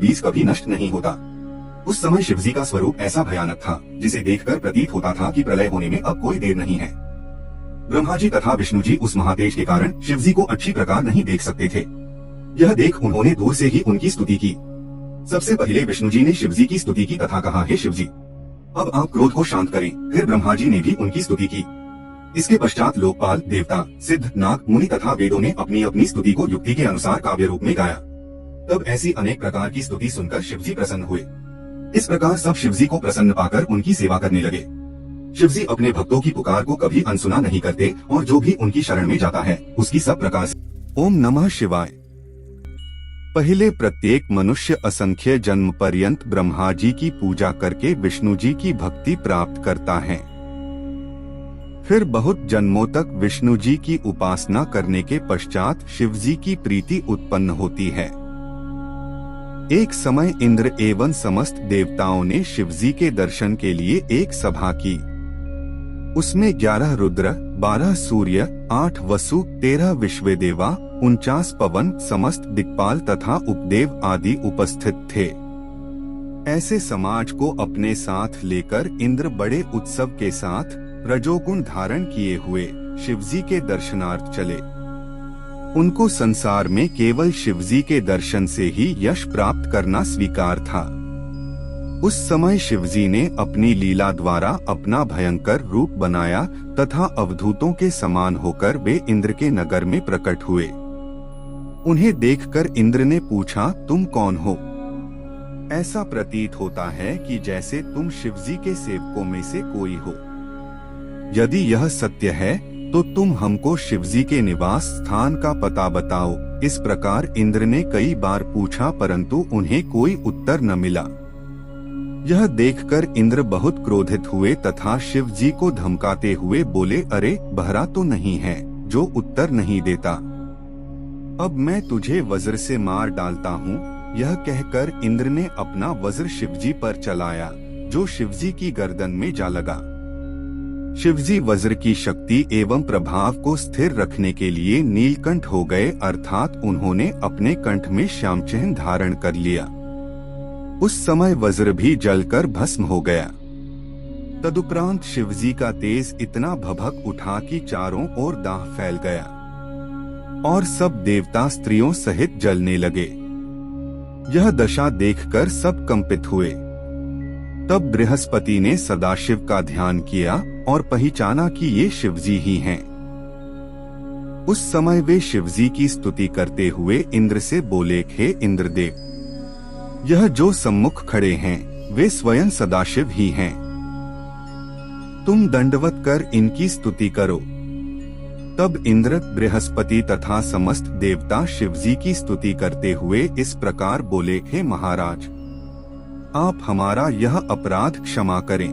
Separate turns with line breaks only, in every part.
बीज कभी नष्ट नहीं होता। उस समय शिवजी का स्वरूप ऐसा भयानक था जिसे देखकर प्रतीत होता था कि प्रलय होने में अब कोई देर नहीं है। ब्रह्मा जी तथा विष्णु जी उस महातेज के कारण शिवजी को अच्छी प्रकार नहीं देख सकते थे। यह देख उन्होंने दूर से ही उनकी स्तुति की। सबसे पहले विष्णु जी ने शिवजी की स्तुति की तथा कहा, हे शिवजी, अब आप क्रोध को शांत करें। फिर ब्रह्मा जी ने भी उनकी स्तुति की। इसके पश्चात लोकपाल, देवता, सिद्ध, नाग, मुनि तथा वेदों ने अपनी अपनी स्तुति को युक्ति के अनुसार काव्य रूप में गाया। तब ऐसी अनेक प्रकार की स्तुति सुनकर शिवजी प्रसन्न हुए। इस प्रकार सब शिवजी को प्रसन्न पाकर उनकी सेवा करने लगे। शिवजी अपने भक्तों की पुकार को कभी अनसुना नहीं करते और जो भी उनकी शरण में जाता है उसकी सब प्रकार से।
ओम नमः शिवाय। पहले प्रत्येक मनुष्य असंख्य जन्म पर्यंत ब्रह्मा जी की पूजा करके विष्णु जी की भक्ति प्राप्त करता है। फिर बहुत जन्मों तक विष्णु जी की उपासना करने के पश्चात शिव जी की प्रीति उत्पन्न होती है। एक समय इंद्र एवं समस्त देवताओं ने शिव जी के दर्शन के लिए एक सभा की। उसमें 11 रुद्र, 12 सूर्य, 8 वसु, 13 विश्वदेवा, 49 पवन, समस्त दिक्पाल तथा उपदेव आदि उपस्थित थे। ऐसे समाज को अपने साथ लेकर इंद्र बड़े उत्सव के साथ रजोगुण धारण किए हुए शिवजी के दर्शनार्थ चले। उनको संसार में केवल शिवजी के दर्शन से ही यश प्राप्त करना स्वीकार था। उस समय शिवजी ने अपनी लीला द्वारा अपना भयंकर रूप बनाया तथा अवधूतों के समान होकर वे इंद्र के नगर में प्रकट हुए। उन्हें देखकर इंद्र ने पूछा, तुम कौन हो? ऐसा प्रतीत होता है कि जैसे तुम शिवजी के सेवकों में से कोई हो। यदि यह सत्य है तो तुम हमको शिवजी के निवास स्थान का पता बताओ। इस प्रकार इंद्र ने कई बार पूछा परंतु उन्हें कोई उत्तर न मिला। यह देखकर इंद्र बहुत क्रोधित हुए तथा शिव जी को धमकाते हुए बोले, अरे बहरा तो नहीं है जो उत्तर नहीं देता। अब मैं तुझे वज्र से मार डालता हूँ। यह कहकर इंद्र ने अपना वज्र शिवजी पर चलाया जो शिवजी की गर्दन में जा लगा। शिवजी वज्र की शक्ति एवं प्रभाव को स्थिर रखने के लिए नीलकंठ हो गए, अर्थात उन्होंने अपने कंठ में श्याम चिन्ह धारण कर लिया। उस समय वज्र भी जलकर भस्म हो गया। तदुपरांत शिवजी का तेज इतना भभक उठा कि चारों ओर दाह फैल गया और सब देवता स्त्रियों सहित जलने लगे। यह दशा देखकर सब कंपित हुए। तब बृहस्पति ने सदाशिव का ध्यान किया और पहचाना कि ये शिवजी ही हैं। उस समय वे शिवजी की स्तुति करते हुए इंद्र से बोले, हे इंद्रदेव, यह जो सम्मुख खड़े हैं वे स्वयं सदाशिव ही हैं। तुम दंडवत कर इनकी स्तुति करो। तब इंद्र, बृहस्पति तथा समस्त देवता शिवजी की स्तुति करते हुए इस प्रकार बोले, हे महाराज, आप हमारा यह अपराध क्षमा करें।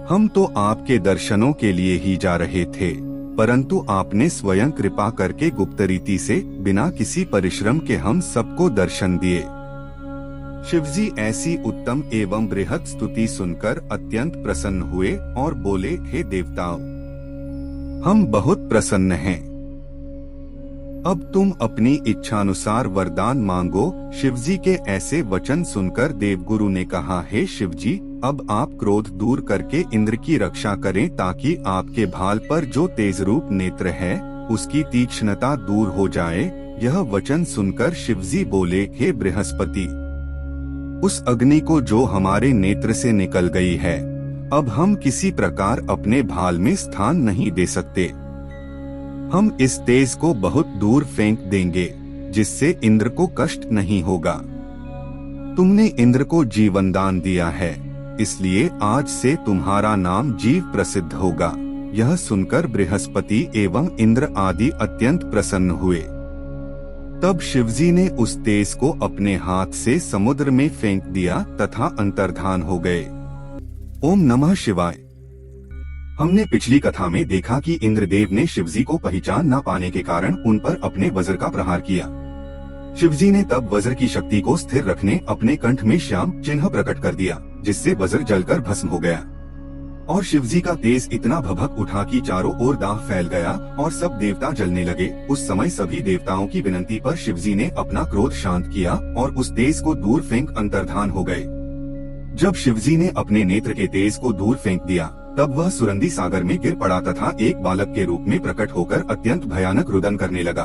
हम तो आपके दर्शनों के लिए ही जा रहे थे, परंतु आपने स्वयं कृपा करके गुप्त रीति से बिना किसी परिश्रम के हम सबको दर्शन दिए। शिवजी ऐसी उत्तम एवं बृहत स्तुति सुनकर अत्यंत प्रसन्न हुए और बोले, हे देवताओं, हम बहुत प्रसन्न हैं। अब तुम अपनी इच्छानुसार वरदान मांगो। शिवजी के ऐसे वचन सुनकर देवगुरु ने कहा, हे शिवजी, अब आप क्रोध दूर करके इंद्र की रक्षा करें ताकि आपके भाल पर जो तेज रूप नेत्र है उसकी तीक्ष्णता दूर हो जाए। यह वचन सुनकर शिवजी बोले, हे बृहस्पति, उस अग्नि को जो हमारे नेत्र से निकल गई है अब हम किसी प्रकार अपने भाल में स्थान नहीं दे सकते। हम इस तेज को बहुत दूर फेंक देंगे जिससे इंद्र को कष्ट नहीं होगा। तुमने इंद्र को जीवन दान दिया है, इसलिए आज से तुम्हारा नाम जीव प्रसिद्ध होगा। यह सुनकर बृहस्पति एवं इंद्र आदि अत्यंत प्रसन्न हुए। तब शिवजी ने उस तेज को अपने हाथ से समुद्र में फेंक दिया तथा अंतर्धान हो गए। ओम नमः शिवाय। हमने पिछली कथा में देखा कि इंद्रदेव ने शिवजी को पहचान न पाने के कारण उन पर अपने वज्र का प्रहार किया। शिवजी ने तब वज्र की शक्ति को स्थिर रखने अपने कंठ में श्याम चिन्ह प्रकट कर दिया, जिससे वज्र जलकर भस्म हो गया।
और शिवजी का तेज इतना भभक उठा कि चारों ओर दाह फैल गया और सब देवता जलने लगे। उस समय सभी देवताओं की विनती पर शिवजी ने अपना क्रोध शांत किया और उस तेज को दूर फेंक अंतर्धान हो गए। जब शिवजी ने अपने नेत्र के तेज को दूर फेंक दिया, तब वह सुरंदी सागर में गिर पड़ा तथा एक बालक के रूप में प्रकट होकर अत्यंत भयानक रुदन करने लगा।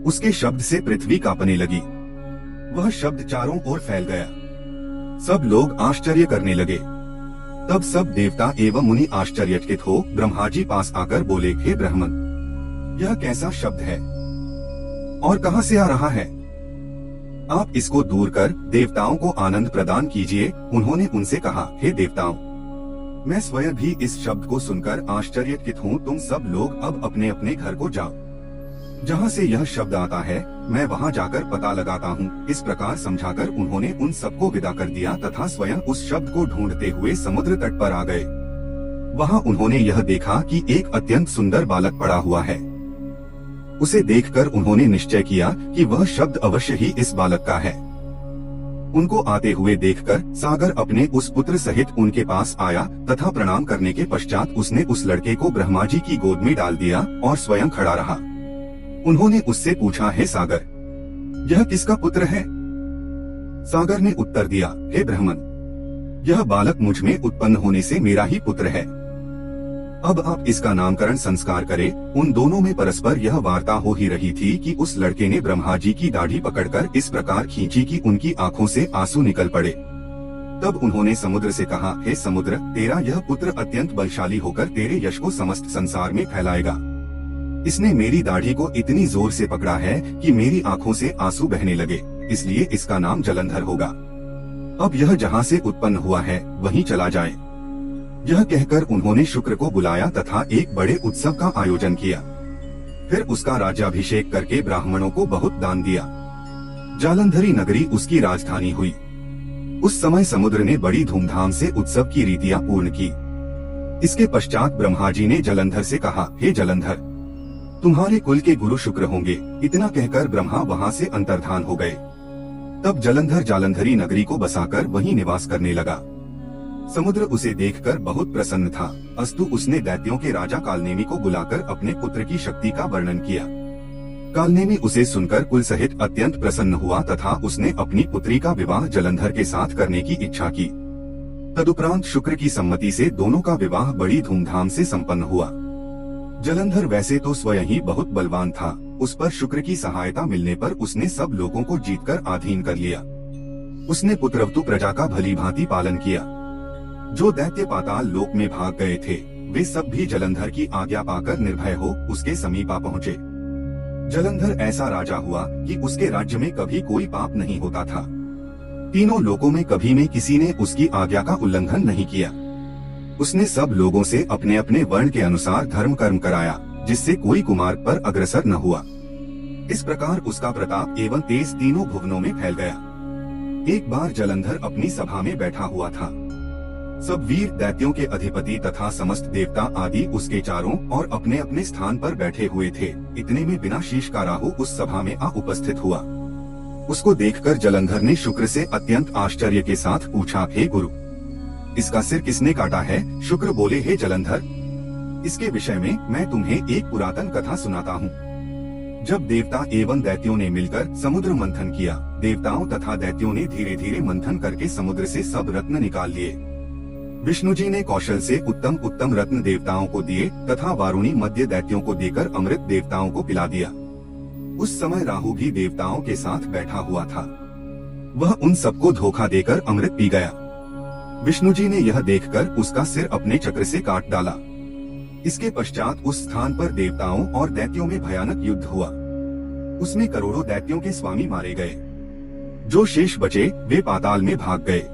उसके शब्द से पृथ्वी कांपने लगी। वह शब्द चारों ओर फैल गया। सब लोग आश्चर्य करने लगे। तब सब देवता एवं मुनि आश्चर्यचकित हो ब्रह्मा जी पास आकर बोले, हे ब्राह्मण, यह कैसा शब्द है और कहां से आ रहा है? आप इसको दूर कर देवताओं को आनंद प्रदान कीजिए। उन्होंने उनसे कहा, हे देवताओं, मैं स्वयं भी इस शब्द को सुनकर आश्चर्यचकित हूँ। तुम सब लोग अब अपने अपने घर को जाओ। जहाँ से यह शब्द आता है मैं वहाँ जाकर पता लगाता हूँ। इस प्रकार समझाकर उन्होंने उन सबको विदा कर दिया तथा स्वयं उस शब्द को ढूंढते हुए समुद्र तट पर आ गए। वहाँ उन्होंने यह देखा कि एक अत्यंत सुंदर बालक पड़ा हुआ है। उसे देखकर उन्होंने निश्चय किया कि वह शब्द अवश्य ही इस बालक का है। उनको आते हुए देखकर सागर अपने उस पुत्र सहित उनके पास आया तथा प्रणाम करने के पश्चात उसने उस लड़के को ब्रह्मा जी की गोद में डाल दिया और स्वयं खड़ा रहा। उन्होंने उससे पूछा, हे सागर, यह किसका पुत्र है? सागर ने उत्तर दिया, हे ब्राह्मण, यह बालक मुझ में उत्पन्न होने से मेरा ही पुत्र है। अब आप इसका नामकरण संस्कार करें। उन दोनों में परस्पर यह वार्ता हो ही रही थी कि उस लड़के ने ब्रह्मा जी की दाढ़ी पकड़कर इस प्रकार खींची कि उनकी आंखों से आंसू निकल पड़े। तब उन्होंने समुद्र से कहा, हे समुद्र, तेरा यह पुत्र अत्यंत बलशाली होकर तेरे यश को समस्त संसार में फैलाएगा। इसने मेरी दाढ़ी को इतनी जोर से पकड़ा है कि मेरी आंखों से आंसू बहने लगे, इसलिए इसका नाम जलंधर होगा। अब यह जहाँ से उत्पन्न हुआ है वहीं चला जाए। यह कहकर उन्होंने शुक्र को बुलाया तथा एक बड़े उत्सव का आयोजन किया। फिर उसका राज्याभिषेक करके ब्राह्मणों को बहुत दान दिया। जालंधरी नगरी उसकी राजधानी हुई। उस समय समुद्र ने बड़ी धूमधाम से उत्सव की रीतियां पूर्ण की। इसके पश्चात ब्रह्मा जी ने जलंधर से कहा, हे जलंधर, तुम्हारे कुल के गुरु शुक्र होंगे। इतना कहकर ब्रह्मा वहाँ से अंतर्धान हो गए। तब जलंधर जालंधरी नगरी को बसाकर वहीं निवास करने लगा। समुद्र उसे देखकर बहुत प्रसन्न था, अस्तु उसने दैत्यों के राजा कालनेमी को बुलाकर अपने पुत्र की शक्ति का वर्णन किया। कालनेमी उसे सुनकर कुल सहित अत्यंत प्रसन्न हुआ तथा उसने अपनी पुत्री का विवाह जलंधर के साथ करने की इच्छा की। तदुपरांत शुक्र की सम्मति से दोनों का विवाह बड़ी धूमधाम से संपन्न हुआ। जलंधर वैसे तो स्वयं ही बहुत बलवान था, उस पर शुक्र की सहायता मिलने पर उसने सब लोगों को जीतकर अधीन कर लिया। उसने पुत्रवतु प्रजा का भली भांति पालन किया। जो दैत्य पाताल लोक में भाग गए थे वे सब भी जलंधर की आज्ञा पाकर निर्भय हो उसके समीप आ पहुँचे। जलंधर ऐसा राजा हुआ कि उसके राज्य में कभी कोई पाप नहीं होता था। तीनों लोकों में कभी में किसी ने उसकी आज्ञा का उल्लंघन नहीं किया। उसने सब लोगों से अपने अपने वर्ण के अनुसार धर्म कर्म कराया, जिससे कोई कुमार्ग पर अग्रसर न हुआ। इस प्रकार उसका प्रताप एवं तेज तीनों भुवनों में फैल गया। एक बार जलंधर अपनी सभा में बैठा हुआ था। सब वीर दैत्यों के अधिपति तथा समस्त देवता आदि उसके चारों और अपने अपने स्थान पर बैठे हुए थे। इतने में बिना शीश का राहु उस सभा में आ उपस्थित हुआ। उसको देखकर जलंधर ने शुक्र से अत्यंत आश्चर्य के साथ पूछा, हे गुरु, इसका सिर किसने काटा है? शुक्र बोले, हे जलंधर, इसके विषय में मैं तुम्हें एक पुरातन कथा सुनाता हूँ। जब देवता एवं दैत्यों ने मिलकर समुद्र मंथन किया, देवताओं तथा दैत्यों ने धीरे धीरे मंथन करके समुद्र से सब रत्न निकाल लिए। विष्णु जी ने कौशल से उत्तम उत्तम रत्न देवताओं को दिए तथा वारुणी मध्य दैत्यों को देकर अमृत देवताओं को पिला दिया। उस समय राहु भी देवताओं के साथ बैठा हुआ था। वह उन सबको धोखा देकर अमृत पी गया। विष्णु जी ने यह देखकर उसका सिर अपने चक्र से काट डाला। इसके पश्चात उस स्थान पर देवताओं और दैत्यों में भयानक युद्ध हुआ। उसमें करोड़ों दैत्यों के स्वामी मारे गए। जो शेष बचे वे पाताल में भाग गए।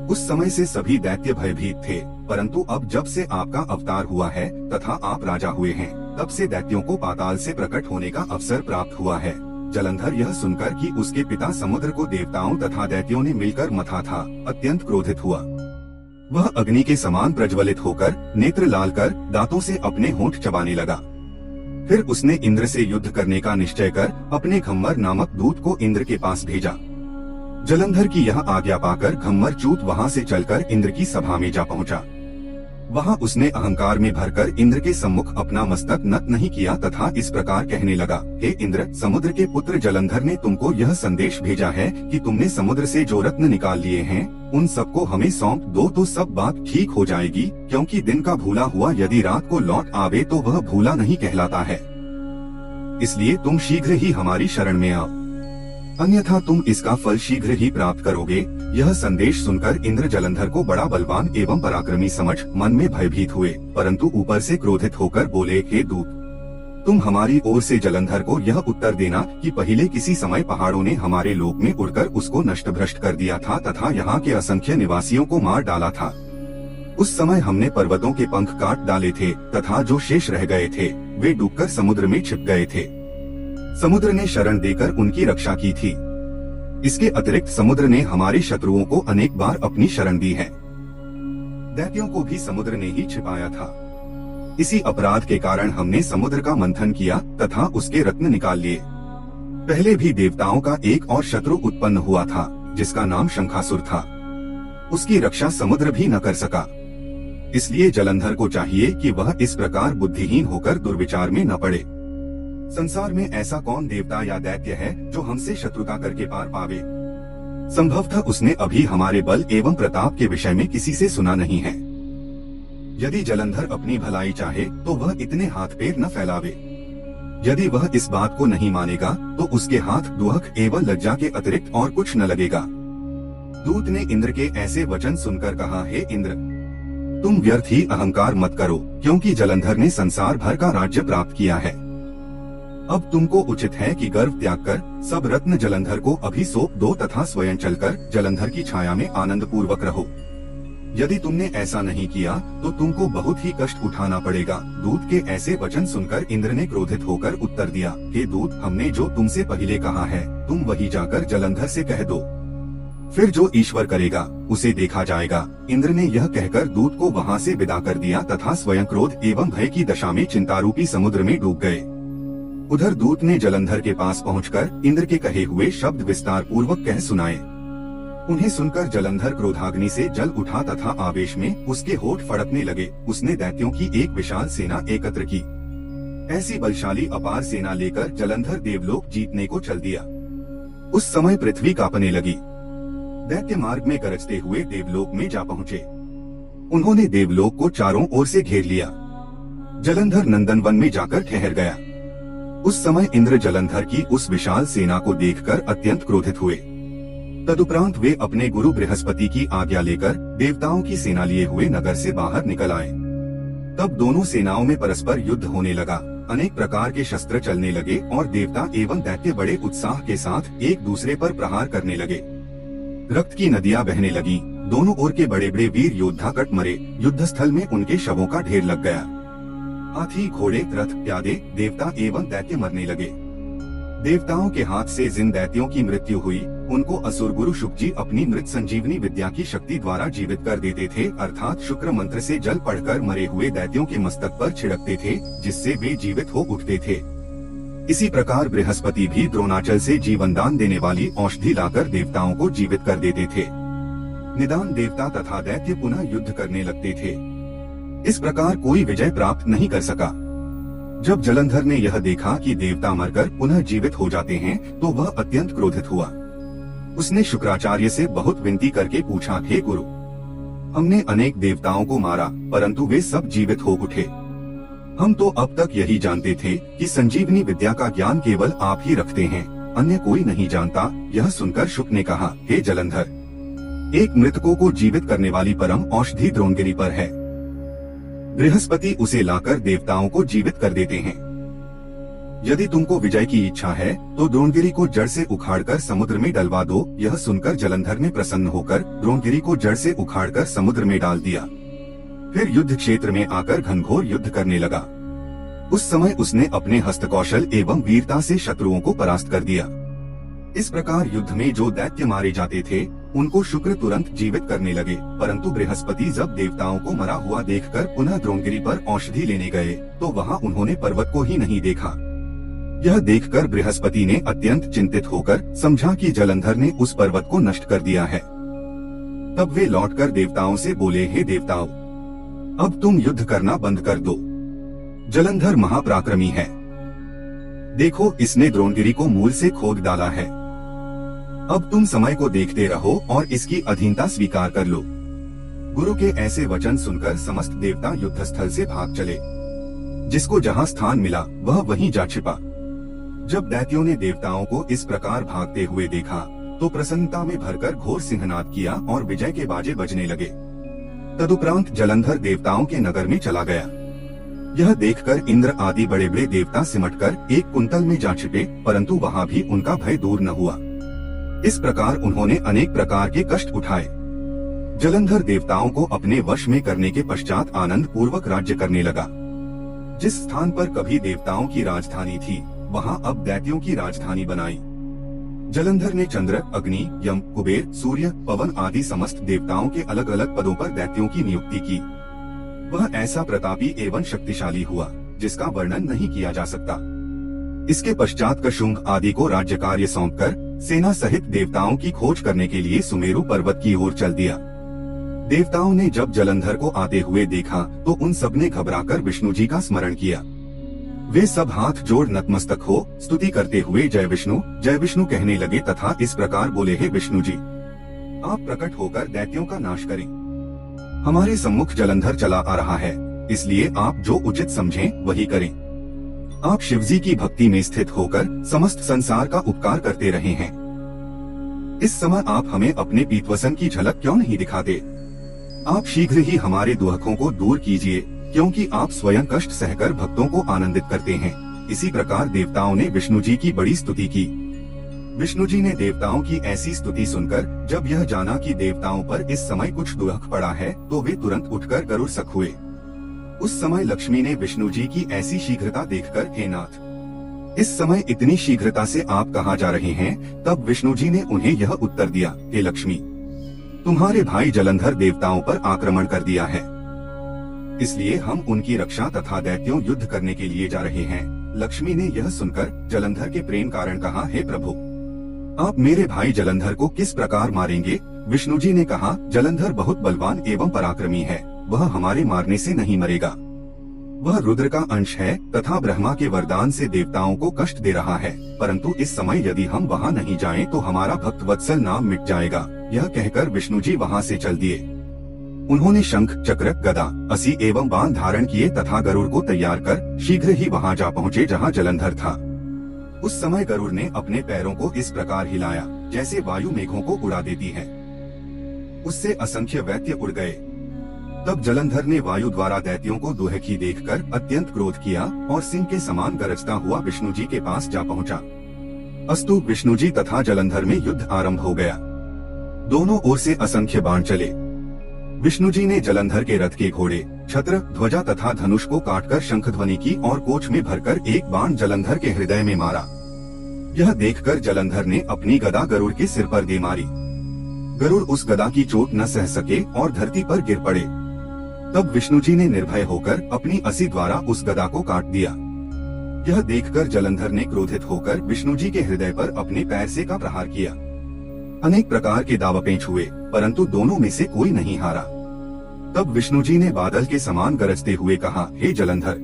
उस समय से सभी दैत्य भयभीत थे, परंतु अब जब से आपका अवतार हुआ है तथा आप राजा हुए हैं, तब से दैत्यों को पाताल से प्रकट होने का अवसर प्राप्त हुआ है। जलंधर यह सुनकर कि उसके पिता समुद्र को देवताओं तथा दैत्यों ने मिलकर मथा था, अत्यंत क्रोधित हुआ। वह अग्नि के समान प्रज्वलित होकर नेत्र लाल कर दांतों से अपने होंठ चबाने लगा। फिर उसने इंद्र से युद्ध करने का निश्चय कर अपने घम्मर नामक दूत को इंद्र के पास भेजा। जलंधर की यह आज्ञा पाकर घम्मर चूत वहां से चलकर इंद्र की सभा में जा पहुंचा। वहाँ उसने अहंकार में भरकर इंद्र के सम्मुख अपना मस्तक नत नहीं किया तथा इस प्रकार कहने लगा, हे इंद्र, समुद्र के पुत्र जलंधर ने तुमको यह संदेश भेजा है कि तुमने समुद्र से जो रत्न निकाल लिए हैं उन सबको हमें सौंप दो तो सब बात ठीक हो जाएगी, क्योंकि दिन का भूला हुआ यदि रात को लौट आवे तो वह भूला नहीं कहलाता है। इसलिए तुम शीघ्र ही हमारी शरण में आओ, अन्यथा तुम इसका फल शीघ्र ही प्राप्त करोगे। यह संदेश सुनकर इंद्र जलंधर को बड़ा बलवान एवं पराक्रमी समझ मन में भयभीत हुए, परंतु ऊपर से क्रोधित होकर बोले, हे दूत, तुम हमारी ओर से जलंधर को यह उत्तर देना कि पहले किसी समय पहाड़ों ने हमारे लोक में उड़कर उसको नष्ट भ्रष्ट कर दिया था तथा यहाँ के असंख्य निवासियों को मार डाला था। उस समय हमने पर्वतों के पंख काट डाले थे तथा जो शेष रह गए थे वे डूबकर समुद्र में छिप गए थे। समुद्र ने शरण देकर उनकी रक्षा की थी। इसके अतिरिक्त समुद्र ने हमारे शत्रुओं को अनेक बार अपनी शरण दी है। दैत्यों को भी समुद्र ने ही छिपाया था। इसी अपराध के कारण हमने समुद्र का मंथन किया तथा उसके रत्न निकाल लिए। पहले भी देवताओं का एक और शत्रु उत्पन्न हुआ था जिसका नाम शंखासुर था। उसकी रक्षा समुद्र भी न कर सका। इसलिए जलंधर को चाहिए कि वह इस प्रकार बुद्धिहीन होकर दुर्विचार में न पड़े। संसार में ऐसा कौन देवता या दैत्य है जो हमसे शत्रुता करके पार पावे। संभवतः उसने अभी हमारे बल एवं प्रताप के विषय में किसी से सुना नहीं है। यदि जलंधर अपनी भलाई चाहे तो वह इतने हाथ पैर न फैलावे। यदि वह इस बात को नहीं मानेगा तो उसके हाथ दुहक एवं लज्जा के अतिरिक्त और कुछ न लगेगा। दूत ने इंद्र के ऐसे वचन सुनकर कहा, हे इंद्र, तुम व्यर्थ ही अहंकार मत करो, क्योंकि जलंधर ने संसार भर का राज्य प्राप्त किया है। अब तुमको उचित है कि गर्व त्याग कर सब रत्न जलंधर को अभी सौंप दो तथा स्वयं चलकर जलंधर की छाया में आनंद पूर्वक रहो। यदि तुमने ऐसा नहीं किया तो तुमको बहुत ही कष्ट उठाना पड़ेगा। दूत के ऐसे वचन सुनकर इंद्र ने क्रोधित होकर उत्तर दिया, हे दूत, हमने जो तुमसे पहले कहा है तुम वही जाकर जलंधर से कह दो, फिर जो ईश्वर करेगा उसे देखा जाएगा। इंद्र ने यह कहकर दूत को वहाँ से विदा कर दिया तथा स्वयं क्रोध एवं भय की दशा में चिंतारूपी समुद्र में डूब गए। उधर दूत ने जलंधर के पास पहुंचकर इंद्र के कहे हुए शब्द विस्तार पूर्वक कह सुनाए। उन्हें सुनकर जलंधर क्रोधाग्नि से जल उठा तथा आवेश में उसके होठ फड़कने लगे। उसने दैत्यों की एक विशाल सेना एकत्र की। ऐसी बलशाली अपार सेना लेकर जलंधर देवलोक जीतने को चल दिया। उस समय पृथ्वी कांपने लगी। दैत्य मार्ग में गरजते हुए देवलोक में जा पहुँचे। उन्होंने देवलोक को चारों ओर से घेर लिया। जलंधर नंदन वन में जाकर ठहर गया। उस समय इंद्र जलंधर की उस विशाल सेना को देखकर अत्यंत क्रोधित हुए। तदुपरांत वे अपने गुरु बृहस्पति की आज्ञा लेकर देवताओं की सेना लिए हुए नगर से बाहर निकल आए। तब दोनों सेनाओं में परस्पर युद्ध होने लगा। अनेक प्रकार के शस्त्र चलने लगे और देवता एवं दैत्य बड़े उत्साह के साथ एक दूसरे पर प्रहार करने लगे। रक्त की नदियां बहने लगी। दोनों ओर के बड़े बड़े वीर योद्धा कट मरे। युद्ध स्थल में उनके शवों का ढेर लग गया। हाथी, घोड़े, रथ, प्यादे, देवता एवं दैत्य मरने लगे। देवताओं के हाथ से जिन दैत्यों की मृत्यु हुई उनको असुर गुरु शुक जी अपनी मृत संजीवनी विद्या की शक्ति द्वारा जीवित कर देते थे, अर्थात शुक्र मंत्र से जल पढ़कर मरे हुए दैत्यों के मस्तक पर छिड़कते थे, जिससे वे जीवित हो उठते थे। इसी प्रकार बृहस्पति भी द्रोणाचल से जीवन दान देने वाली औषधि लाकर देवताओं को जीवित कर देते थे। निदान देवता तथा दैत्य पुनः युद्ध करने लगते थे। इस प्रकार कोई विजय प्राप्त नहीं कर सका। जब जलंधर ने यह देखा कि देवता मरकर पुनः जीवित हो जाते हैं तो वह अत्यंत क्रोधित हुआ। उसने शुक्राचार्य से बहुत विनती करके पूछा, हे गुरु, हमने अनेक देवताओं को मारा परंतु वे सब जीवित हो उठे। हम तो अब तक यही जानते थे कि संजीवनी विद्या का ज्ञान केवल आप ही रखते हैं, अन्य कोई नहीं जानता। यह सुनकर शुक ने कहा, हे जलंधर, एक मृतकों को जीवित करने वाली परम औषधि द्रोणगिरी पर है। बृहस्पति उसे लाकर देवताओं को जीवित कर देते हैं। यदि तुमको विजय की इच्छा है तो द्रोणगिरी को जड़ से उखाड़कर समुद्र में डलवा दो। यह सुनकर जलंधर ने प्रसन्न होकर द्रोणगिरी को जड़ से उखाड़कर समुद्र में डाल दिया। फिर युद्ध क्षेत्र में आकर घनघोर युद्ध करने लगा। उस समय उसने अपने हस्तकौशल एवं वीरता से शत्रुओं को परास्त कर दिया। इस प्रकार युद्ध में जो दैत्य मारे जाते थे उनको शुक्र तुरंत जीवित करने लगे, परंतु बृहस्पति जब देवताओं को मरा हुआ देखकर पुनः द्रोणगिरी पर औषधि लेने गए तो वहाँ उन्होंने पर्वत को ही नहीं देखा। यह देखकर बृहस्पति ने अत्यंत चिंतित होकर समझा कि जलंधर ने उस पर्वत को नष्ट कर दिया है। तब वे लौटकर देवताओं से बोले, हे देवताओं, अब तुम युद्ध करना बंद कर दो। जलंधर महापराक्रमी है। देखो, इसने द्रोणगिरी को मूल से खोद डाला है। अब तुम समय को देखते रहो और इसकी अधीनता स्वीकार कर लो। गुरु के ऐसे वचन सुनकर समस्त देवता युद्धस्थल से भाग चले। जिसको जहाँ स्थान मिला वह वहीं जा छिपा। जब दैत्यों ने देवताओं को इस प्रकार भागते हुए देखा तो प्रसन्नता में भरकर घोर सिंहनाद किया और विजय के बाजे बजने लगे। तदुपरांत जलंधर देवताओं के नगर में चला गया। यह देखकर इंद्र आदि बड़े बड़े देवता सिमटकर एक कुंतल में जा छिपे, परंतु वहाँ भी उनका भय दूर न हुआ। इस प्रकार उन्होंने अनेक प्रकार के कष्ट उठाए। जलंधर देवताओं को अपने वश में करने के पश्चात आनंद पूर्वक राज्य करने लगा। जिस स्थान पर कभी देवताओं की राजधानी थी वहाँ अब दैत्यों की राजधानी बनाई। जलंधर ने चंद्र, अग्नि, यम, कुबेर, सूर्य, पवन आदि समस्त देवताओं के अलग अलग पदों पर दैत्यों की नियुक्ति की। वह ऐसा प्रतापी एवं शक्तिशाली हुआ जिसका वर्णन नहीं किया जा सकता। इसके पश्चात कशुंग आदि को राज्य कार्य सौंपकर सेना सहित देवताओं की खोज करने के लिए सुमेरु पर्वत की ओर चल दिया। देवताओं ने जब जलंधर को आते हुए देखा तो उन सब ने घबराकर विष्णु जी का स्मरण किया। वे सब हाथ जोड़ नतमस्तक हो स्तुति करते हुए जय विष्णु कहने लगे तथा इस प्रकार बोले, हे विष्णु जी, आप प्रकट होकर दैत्यों का नाश करें। हमारे सम्मुख जलंधर चला आ रहा है, इसलिए आप जो उचित समझें वही करें। आप शिवजी की भक्ति में स्थित होकर समस्त संसार का उपकार करते रहे हैं। इस समय आप हमें अपने पीतवसन की झलक क्यों नहीं दिखाते? आप शीघ्र ही हमारे दुहकों को दूर कीजिए, क्योंकि आप स्वयं कष्ट सहकर भक्तों को आनंदित करते हैं। इसी प्रकार देवताओं ने विष्णु जी की बड़ी स्तुति की। विष्णु जी ने देवताओं की ऐसी स्तुति सुनकर जब यह जाना कि देवताओं पर इस समय कुछ दुख पड़ा है तो वे तुरंत उठकर गरुड़ सक हुए। उस समय लक्ष्मी ने विष्णु जी की ऐसी शीघ्रता देखकर, हे नाथ, इस समय इतनी शीघ्रता से आप कहाँ जा रहे हैं? तब विष्णु जी ने उन्हें यह उत्तर दिया, हे लक्ष्मी, तुम्हारे भाई जलंधर देवताओं पर आक्रमण कर दिया है, इसलिए हम उनकी रक्षा तथा दैत्यों युद्ध करने के लिए जा रहे हैं। लक्ष्मी ने यह सुनकर जलंधर के प्रेम कारण कहा, हे प्रभु, आप मेरे भाई जलंधर को किस प्रकार मारेंगे? विष्णु जी ने कहा, जलंधर बहुत बलवान एवं पराक्रमी है, वह हमारे मारने से नहीं मरेगा। वह रुद्र का अंश है तथा ब्रह्मा के वरदान से देवताओं को कष्ट दे रहा है, परंतु इस समय यदि हम वहाँ नहीं जाएं तो हमारा भक्त वत्सल नाम मिट जाएगा। यह कहकर विष्णु जी वहाँ से चल दिए। उन्होंने शंख, चक्र, गदा, असी एवं बाण धारण किए तथा गरुड़ को तैयार कर शीघ्र ही वहाँ जा पहुँचे जहाँ जलंधर था। उस समय गरुड़ ने अपने पैरों को इस प्रकार हिलाया जैसे वायु मेघों को उड़ा देती है। उससे असंख्य दैत्य उड़ गए। तब जलंधर ने वायु द्वारा दैत्यों को दुहकी देखकर अत्यंत क्रोध किया और सिंह के समान गरजता हुआ विष्णु जी के पास जा पहुँचा। अस्तु विष्णु जी तथा जलंधर में युद्ध आरंभ हो गया। दोनों ओर से असंख्य बाण चले। विष्णु जी ने जलंधर के रथ के घोड़े, छत्र, ध्वजा तथा धनुष को काटकर शंख ध्वनि की और कोच में भरकर एक बाण जलंधर के हृदय में मारा। यह देखकर जलंधर ने अपनी गदा गरुड़ के सिर पर दे मारी। गरुड़ उस गदा की चोट न सह सके और धरती पर गिर पड़े। तब विष्णु जी ने निर्भय होकर अपनी असी द्वारा उस गदा को काट दिया। यह देखकर जलंधर ने क्रोधित होकर विष्णु जी के हृदय पर अपने पैर से का प्रहार किया। अनेक प्रकार के दावपेंच हुए, परंतु दोनों में से कोई नहीं हारा। तब विष्णु जी ने बादल के समान गरजते हुए कहा, हे जलंधर,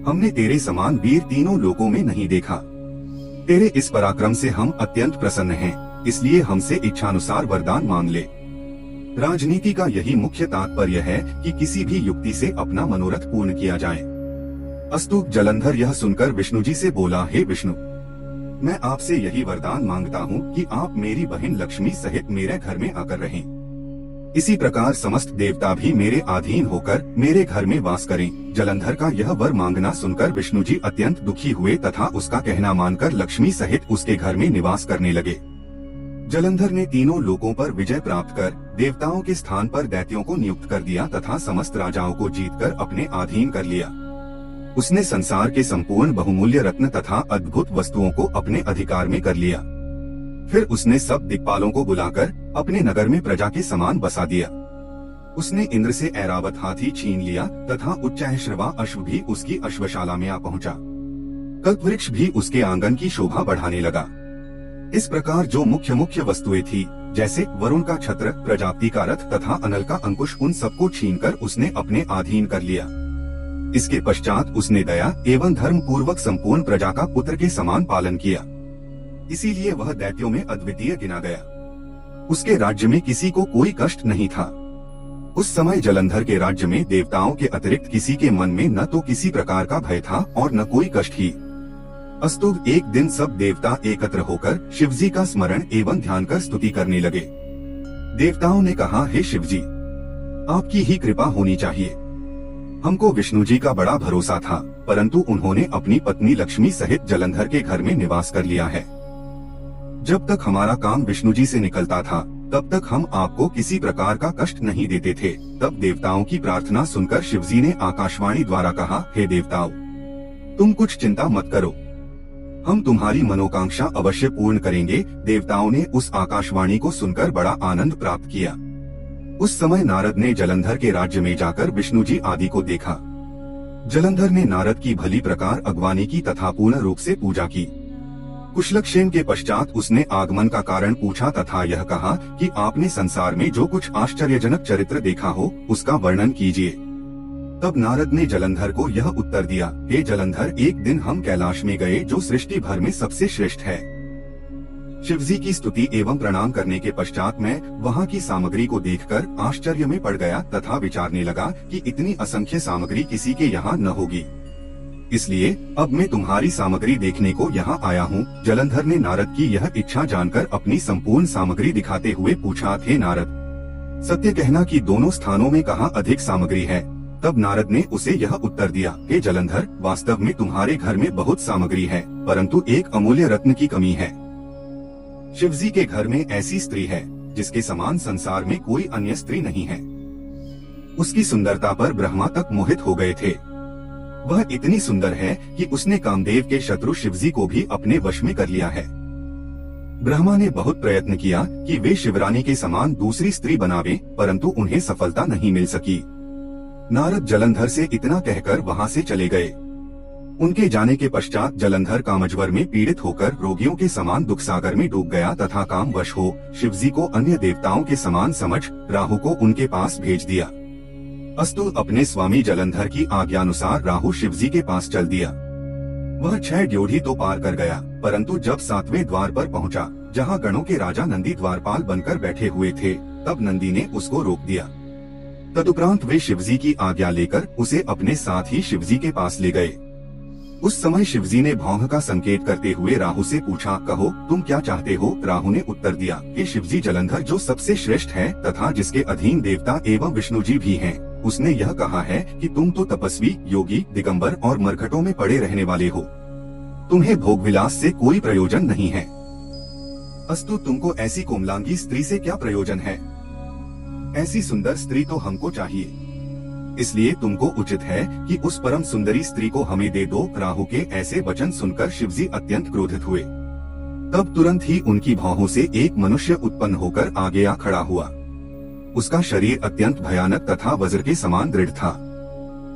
हमने तेरे समान वीर तीनों लोकों में नहीं देखा। तेरे इस पराक्रम से हम अत्यंत प्रसन्न हैं, इसलिए हमसे इच्छानुसार वरदान मांग ले। राजनीति का यही मुख्य तात्पर्य है कि किसी भी युक्ति से अपना मनोरथ पूर्ण किया जाए। अस्तु जलंधर यह सुनकर विष्णु जी से बोला, हे विष्णु, मैं आपसे यही वरदान मांगता हूँ कि आप मेरी बहन लक्ष्मी सहित मेरे घर में आकर रहें। इसी प्रकार समस्त देवता भी मेरे अधीन होकर मेरे घर में वास करें। जलंधर का यह वर मांगना सुनकर विष्णु जी अत्यंत दुखी हुए तथा उसका कहना मानकर लक्ष्मी सहित उसके घर में निवास करने लगे। जलंधर ने तीनों लोकों पर विजय प्राप्त कर देवताओं के स्थान पर दैत्यों को नियुक्त कर दिया तथा समस्त राजाओं को जीतकर अपने अधीन कर लिया। उसने संसार के संपूर्ण बहुमूल्य रत्न तथा अद्भुत वस्तुओं को अपने अधिकार में कर लिया। फिर उसने सब दिक्पालों को बुलाकर अपने नगर में प्रजा के समान बसा दिया। उसने इंद्र से ऐरावत हाथी छीन लिया तथा उच्चैःश्रवा अश्व भी उसकी अश्वशाला में आ पहुंचा। कल्पवृक्ष भी उसके आंगन की शोभा बढ़ाने लगा। इस प्रकार जो मुख्य मुख्य वस्तुएं थी जैसे वरुण का छत्र, प्रजापति का रथ तथा अनल का अंकुश, उन सबको छीनकर उसने अपने अधीन कर लिया। इसके पश्चात उसने दया एवं धर्म पूर्वक संपूर्ण प्रजा का पुत्र के समान पालन किया, इसीलिए वह दैत्यों में अद्वितीय गिना गया। उसके राज्य में किसी को कोई कष्ट नहीं था। उस समय जलंधर के राज्य में देवताओं के अतिरिक्त किसी के मन में न तो किसी प्रकार का भय था और न कोई कष्ट ही। अस्तु एक दिन सब देवता एकत्र होकर शिवजी का स्मरण एवं ध्यान कर स्तुति करने लगे। देवताओं ने कहा, हे शिवजी, आपकी ही कृपा होनी चाहिए। हमको विष्णु जी का बड़ा भरोसा था, परंतु उन्होंने अपनी पत्नी लक्ष्मी सहित जलंधर के घर में निवास कर लिया है। जब तक हमारा काम विष्णु जी से निकलता था, तब तक हम आपको किसी प्रकार का कष्ट नहीं देते थे। तब देवताओं की प्रार्थना सुनकर शिवजी ने आकाशवाणी द्वारा कहा, हे देवताओं, तुम कुछ चिंता मत करो, हम तुम्हारी मनोकांक्षा अवश्य पूर्ण करेंगे। देवताओं ने उस आकाशवाणी को सुनकर बड़ा आनंद प्राप्त किया। उस समय नारद ने जलंधर के राज्य में जाकर विष्णु जी आदि को देखा। जलंधर ने नारद की भली प्रकार अगवानी की तथा पूर्ण रूप से पूजा की। कुशलक्षेम के पश्चात उसने आगमन का कारण पूछा तथा यह कहा कि आपने संसार में जो कुछ आश्चर्यजनक चरित्र देखा हो, उसका वर्णन कीजिए। तब नारद ने जलंधर को यह उत्तर दिया, हे जलंधर, एक दिन हम कैलाश में गए, जो सृष्टि भर में सबसे श्रेष्ठ है। शिवजी की स्तुति एवं प्रणाम करने के पश्चात मैं वहाँ की सामग्री को देखकर आश्चर्य में पड़ गया तथा विचारने लगा कि इतनी असंख्य सामग्री किसी के यहाँ न होगी। इसलिए अब मैं तुम्हारी सामग्री देखने को यहाँ आया हूँ। जलंधर ने नारद की यह इच्छा जानकर अपनी संपूर्ण सामग्री दिखाते हुए पूछा, हे नारद, सत्य कहना कि दोनों स्थानों में कहाँ अधिक सामग्री है। तब नारद ने उसे यह उत्तर दिया, हे जलंधर, वास्तव में तुम्हारे घर में बहुत सामग्री है, परंतु एक अमूल्य रत्न की कमी है। शिवजी के घर में ऐसी स्त्री है जिसके समान संसार में कोई अन्य स्त्री नहीं है। उसकी सुंदरता पर ब्रह्मा तक मोहित हो गए थे। वह इतनी सुंदर है कि उसने कामदेव के शत्रु शिवजी को भी अपने वश में कर लिया है। ब्रह्मा ने बहुत प्रयत्न किया कि वे शिवरानी के समान दूसरी स्त्री बनावे, परंतु उन्हें सफलता नहीं मिल सकी। नारद जलंधर से इतना कहकर वहां से चले गए। उनके जाने के पश्चात जलंधर कामज्वर में पीड़ित होकर रोगियों के समान दुख सागर में डूब गया तथा कामवश हो शिवजी को अन्य देवताओं के समान समझ राहु को उनके पास भेज दिया। अस्तु अपने स्वामी जलंधर की आज्ञानुसार राहु शिवजी के पास चल दिया। वह 6 ड्योढ़ी तो पार कर गया, परंतु जब 7वें द्वार पर पहुंचा, जहां गणों के राजा नंदी द्वारपाल बनकर बैठे हुए थे, तब नंदी ने उसको रोक दिया। तदुपरांत वे शिवजी की आज्ञा लेकर उसे अपने साथ ही शिवजी के पास ले गए। उस समय शिवजी ने भौंह का संकेत करते हुए राहु से पूछा, कहो तुम क्या चाहते हो। राहु ने उत्तर दिया, कि शिवजी जलंधर जो सबसे श्रेष्ठ है तथा जिसके अधीन देवता एवं विष्णु जी भी हैं, उसने यह कहा है कि तुम तो तपस्वी, योगी, दिगंबर और मरघटों में पड़े रहने वाले हो। तुम्हें भोग विलास से कोई प्रयोजन नहीं है। अस्तु तुमको ऐसी कोमलांगी स्त्री से क्या प्रयोजन है। ऐसी सुंदर स्त्री तो हमको चाहिए, इसलिए तुमको उचित है कि उस परम सुंदरी स्त्री को हमें दे दो। राहु के ऐसे वचन सुनकर शिवजी अत्यंत क्रोधित हुए। तब तुरंत ही उनकी भौहों से एक मनुष्य उत्पन्न होकर आगे आ खड़ा हुआ। उसका शरीर अत्यंत भयानक तथा वज्र के समान दृढ़ था।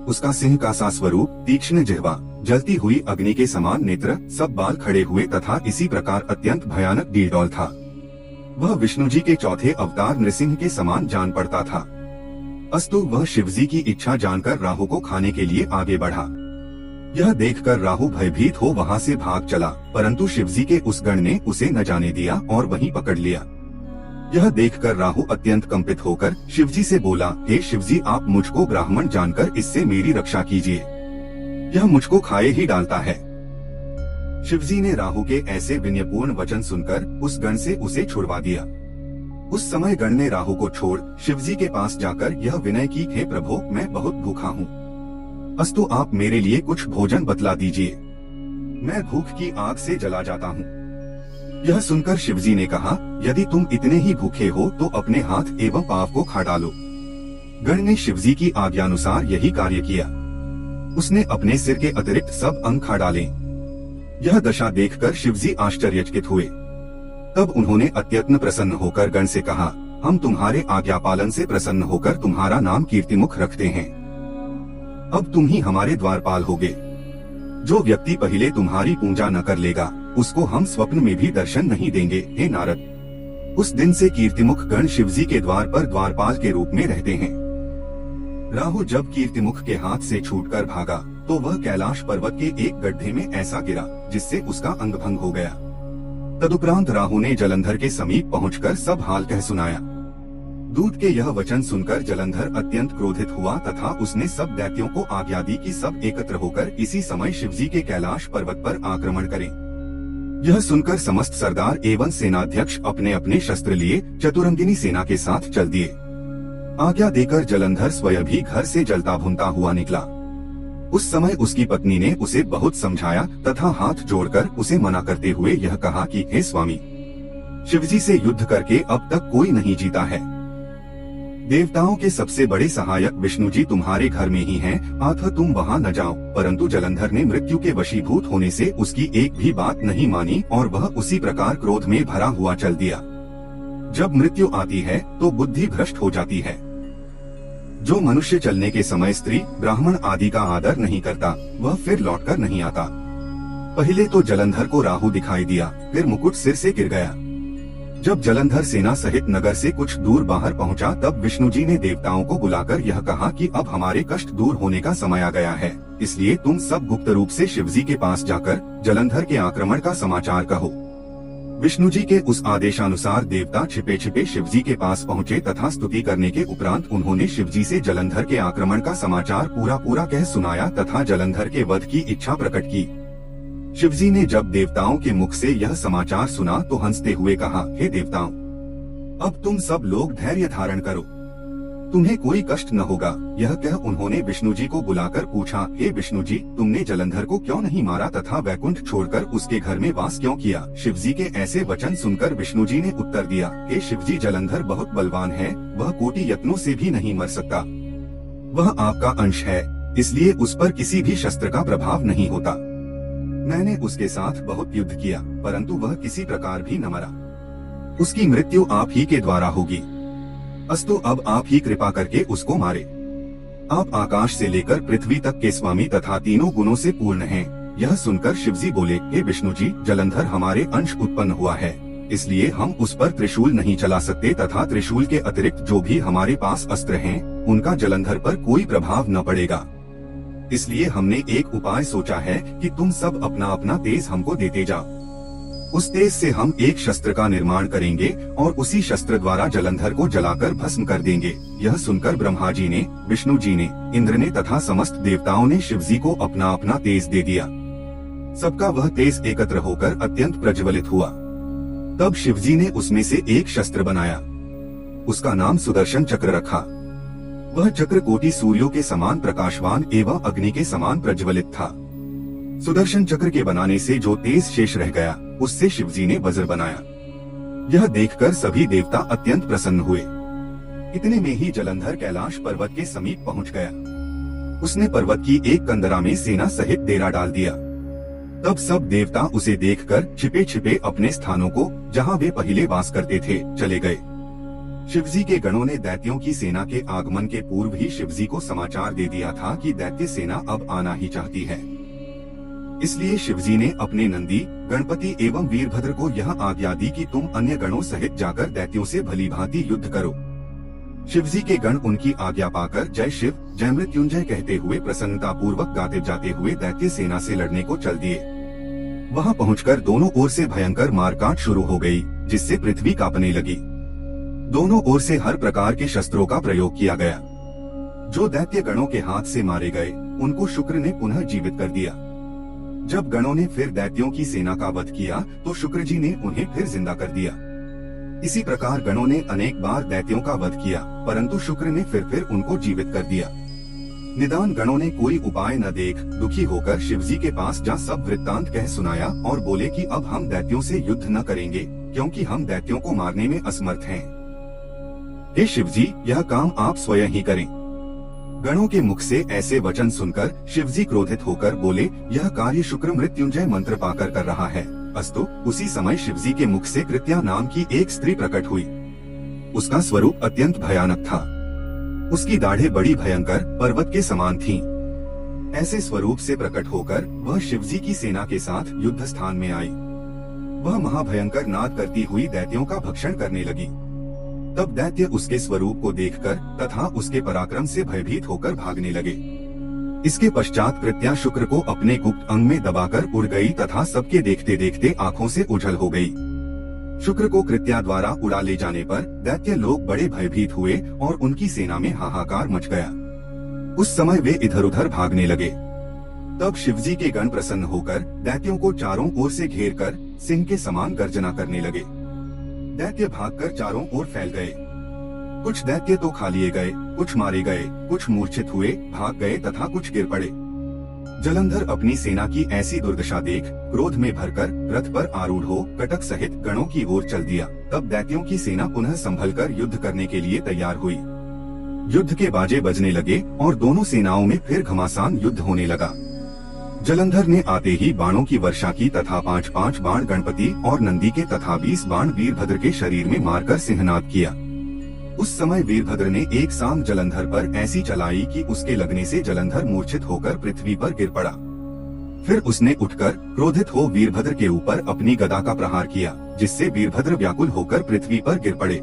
उसका सिंह का सा स्वरूप, तीक्ष्ण जिह्वा, जलती हुई अग्नि के समान नेत्र, सब बाल खड़े हुए तथा इसी प्रकार अत्यंत भयानक डीलडौल था। वह विष्णु जी के चौथे अवतार नृसिंह के समान जान पड़ता था। अस्तु वह शिवजी की इच्छा जानकर राहु को खाने के लिए आगे बढ़ा। यह देखकर राहु भयभीत हो वहां से भाग चला, परंतु शिवजी के उस गण ने उसे न जाने दिया और वहीं पकड़ लिया। यह देखकर राहु अत्यंत कंपित होकर शिवजी से बोला, हे शिवजी, आप मुझको ब्राह्मण जानकर इससे मेरी रक्षा कीजिए, यह मुझको खाए ही डालता है। शिवजी ने राहु के ऐसे विनयपूर्ण वचन सुनकर उस गण से उसे छुड़वा दिया। उस समय गण ने राहु को छोड़ शिवजी के पास जाकर यह विनय की, हे प्रभु, मैं बहुत भूखा हूँ, अस्तु आप मेरे लिए कुछ भोजन बतला दीजिए, मैं भूख की आग से जला जाता हूँ। यह सुनकर शिवजी ने कहा, यदि तुम इतने ही भूखे हो तो अपने हाथ एवं पांव को खा डालो। गण ने शिवजी की आज्ञानुसार यही कार्य किया। उसने अपने सिर के अतिरिक्त सब अंग खा डाले। यह दशा देखकर शिवजी आश्चर्यचकित हुए। तब उन्होंने अत्यंत प्रसन्न होकर गण से कहा, हम तुम्हारे आज्ञा पालन से प्रसन्न होकर तुम्हारा नाम कीर्तिमुख रखते हैं। अब तुम ही हमारे द्वारपाल होगे। जो व्यक्ति पहले तुम्हारी पूजा न कर लेगा, उसको हम स्वप्न में भी दर्शन नहीं देंगे। हे नारद, उस दिन से कीर्तिमुख गण शिवजी के द्वार पर द्वारपाल के रूप में रहते हैं। राहु जब कीर्तिमुख के हाथ से छूटकर भागा तो वह कैलाश पर्वत के एक गड्ढे में ऐसा गिरा जिससे उसका अंग भंग हो गया। तदुपरांत राहु ने जलंधर के समीप पहुंचकर सब हाल कह सुनाया। दूत के यह वचन सुनकर जलंधर अत्यंत क्रोधित हुआ तथा उसने सब दैत्यों को आज्ञा दी कि सब एकत्र होकर इसी समय शिवजी के कैलाश पर्वत पर आक्रमण करें। यह सुनकर समस्त सरदार एवं सेनाध्यक्ष अपने अपने शस्त्र लिए चतुरंगिनी सेना के साथ चल दिए। आज्ञा देकर जलंधर स्वयं भी घर से जलता भुनता हुआ निकला। उस समय उसकी पत्नी ने उसे बहुत समझाया तथा हाथ जोड़कर उसे मना करते हुए यह कहा कि हे स्वामी, शिवजी से युद्ध करके अब तक कोई नहीं जीता है। देवताओं के सबसे बड़े सहायक विष्णु जी तुम्हारे घर में ही हैं, अतः तुम वहां न जाओ। परंतु जलंधर ने मृत्यु के वशीभूत होने से उसकी एक भी बात नहीं मानी और वह उसी प्रकार क्रोध में भरा हुआ चल दिया। जब मृत्यु आती है तो बुद्धि भ्रष्ट हो जाती है। जो मनुष्य चलने के समय स्त्री ब्राह्मण आदि का आदर नहीं करता वह फिर लौटकर नहीं आता। पहले तो जलंधर को राहु दिखाई दिया, फिर मुकुट सिर से गिर गया। जब जलंधर सेना सहित नगर से कुछ दूर बाहर पहुंचा तब विष्णु जी ने देवताओं को बुलाकर यह कहा कि अब हमारे कष्ट दूर होने का समय आ गया है, इसलिए तुम सब गुप्त रूप से शिवजी के पास जाकर जलंधर के आक्रमण का समाचार कहो। विष्णु जी के उस आदेशानुसार देवता छिपे छिपे शिवजी के पास पहुँचे तथा स्तुति करने के उपरांत उन्होंने शिवजी से जलंधर के आक्रमण का समाचार पूरा पूरा कह सुनाया तथा जलंधर के वध की इच्छा प्रकट की। शिवजी ने जब देवताओं के मुख से यह समाचार सुना तो हंसते हुए कहा, हे देवताओं, अब तुम सब लोग धैर्य धारण करो, तुम्हें कोई कष्ट न होगा। यह कह उन्होंने विष्णु जी को बुलाकर पूछा, हे विष्णु जी, तुमने जलंधर को क्यों नहीं मारा तथा वैकुंठ छोड़कर उसके घर में वास क्यों किया? शिवजी के ऐसे वचन सुनकर विष्णु जी ने उत्तर दिया, हे शिवजी, जलंधर बहुत बलवान है, वह कोटि यत्नों से भी नहीं मर सकता। वह आपका अंश है, इसलिए उस पर किसी भी शस्त्र का प्रभाव नहीं होता। मैंने उसके साथ बहुत युद्ध किया परंतु वह किसी प्रकार भी न मरा। उसकी मृत्यु आप ही के द्वारा होगी, अस्तु अब आप ही कृपा करके उसको मारे। आप आकाश से लेकर पृथ्वी तक के स्वामी तथा तीनों गुणों से पूर्ण हैं। यह सुनकर शिवजी बोले, हे विष्णु जी, जलंधर हमारे अंश उत्पन्न हुआ है, इसलिए हम उस पर त्रिशूल नहीं चला सकते तथा त्रिशूल के अतिरिक्त जो भी हमारे पास अस्त्र हैं, उनका जलंधर पर कोई प्रभाव न पड़ेगा। इसलिए हमने एक उपाय सोचा है कि तुम सब अपना अपना तेज हमको देते जाओ। उस तेज से हम एक शस्त्र का निर्माण करेंगे और उसी शस्त्र द्वारा जलंधर को जलाकर भस्म कर देंगे। यह सुनकर ब्रह्मा जी ने, विष्णु जी ने, इंद्र ने तथा समस्त देवताओं ने शिवजी को अपना अपना तेज दे दिया। सबका वह तेज एकत्र होकर अत्यंत प्रज्वलित हुआ। तब शिवजी ने उसमें से एक शस्त्र बनाया, उसका नाम सुदर्शन चक्र रखा। वह चक्र कोटि सूर्यों के समान प्रकाशवान एवं अग्नि के समान प्रज्वलित था। सुदर्शन चक्र के बनाने से जो तेज शेष रह गया उससे शिवजी ने वज्र बनाया। यह देखकर सभी देवता अत्यंत प्रसन्न हुए। इतने में ही जलंधर कैलाश पर्वत के समीप पहुंच गया। उसने पर्वत की एक कंदरा में सेना सहित डेरा डाल दिया। तब सब देवता उसे देखकर छिपे छिपे अपने स्थानों को, जहां वे पहले वास करते थे, चले गए। शिवजी के गणों ने दैत्यों की सेना के आगमन के पूर्व ही शिवजी को समाचार दे दिया था कि दैत्य सेना अब आना ही चाहती है। इसलिए शिवजी ने अपने नंदी, गणपति एवं वीरभद्र को यह आज्ञा दी कि तुम अन्य गणों सहित जाकर दैत्यों से भलीभांति युद्ध करो। शिवजी के गण उनकी आज्ञा पाकर जय शिव, जय मृत्युंजय कहते हुए प्रसन्नता पूर्वक गाते जाते हुए दैत्य सेना से लड़ने को चल दिए। वहां पहुंचकर दोनों ओर से भयंकर मारकाट शुरू हो गई, जिससे पृथ्वी कांपने लगी। दोनों ओर से हर प्रकार के शस्त्रों का प्रयोग किया गया। जो दैत्य गणों के हाथ से मारे गए उनको शुक्र ने पुनः जीवित कर दिया। जब गणों ने फिर दैत्यों की सेना का वध किया तो शुक्र जी ने उन्हें फिर जिंदा कर दिया। इसी प्रकार गणों ने अनेक बार दैत्यों का वध किया, परंतु शुक्र ने फिर उनको जीवित कर दिया। निदान गणों ने कोई उपाय न देख दुखी होकर शिवजी के पास जा सब वृत्तांत कह सुनाया और बोले कि अब हम दैत्यों से युद्ध न करेंगे, क्योंकि हम दैत्यों को मारने में असमर्थ हैं। हे शिवजी, यह काम आप स्वयं ही करें। गणों के मुख से ऐसे वचन सुनकर शिवजी क्रोधित होकर बोले, यह कार्य शुक्र मृत्युंजय मंत्र पाकर कर रहा है। अस्तु उसी समय शिवजी के मुख से कृत्या नाम की एक स्त्री प्रकट हुई। उसका स्वरूप अत्यंत भयानक था। उसकी दाढ़ें बड़ी भयंकर पर्वत के समान थीं। ऐसे स्वरूप से प्रकट होकर वह शिवजी की सेना के साथ युद्ध स्थान में आई। वह महाभयंकर नाद करती हुई दैत्यों का भक्षण करने लगी। तब दैत्य उसके स्वरूप को देखकर तथा उसके पराक्रम से भयभीत होकर भागने लगे। इसके पश्चात कृत्या शुक्र को अपने गुप्त अंग में दबाकर उड़ गई तथा सबके देखते देखते आंखों से ओझल हो गई। शुक्र को कृत्या द्वारा उड़ा ले जाने पर दैत्य लोग बड़े भयभीत हुए और उनकी सेना में हाहाकार मच गया। उस समय वे इधर उधर भागने लगे। तब शिवजी के गण प्रसन्न होकर दैत्यों को चारों ओर से घेरकर सिंह के समान गर्जना करने लगे। दैत्य भागकर चारों ओर फैल गए। कुछ दैत्य तो खा लिए गए, कुछ मारे गए, कुछ मूर्छित हुए, भाग गए तथा कुछ गिर पड़े। जलंधर अपनी सेना की ऐसी दुर्दशा देख क्रोध में भरकर रथ पर आरूढ़ हो कटक सहित गणों की ओर चल दिया। तब दैत्यों की सेना पुनः संभलकर युद्ध करने के लिए तैयार हुई। युद्ध के बाजे बजने लगे और दोनों सेनाओं में फिर घमासान युद्ध होने लगा। जलंधर ने आते ही बाणों की वर्षा की तथा 5-5 बाण गणपति और नंदी के तथा 20 बाण वीरभद्र के शरीर में मारकर सिंहनाद किया। उस समय वीरभद्र ने एक सांग जलंधर पर ऐसी चलाई कि उसके लगने से जलंधर मूर्छित होकर पृथ्वी पर गिर पड़ा। फिर उसने उठकर क्रोधित हो वीरभद्र के ऊपर अपनी गदा का प्रहार किया, जिससे वीरभद्र व्याकुल होकर पृथ्वी पर गिर पड़े।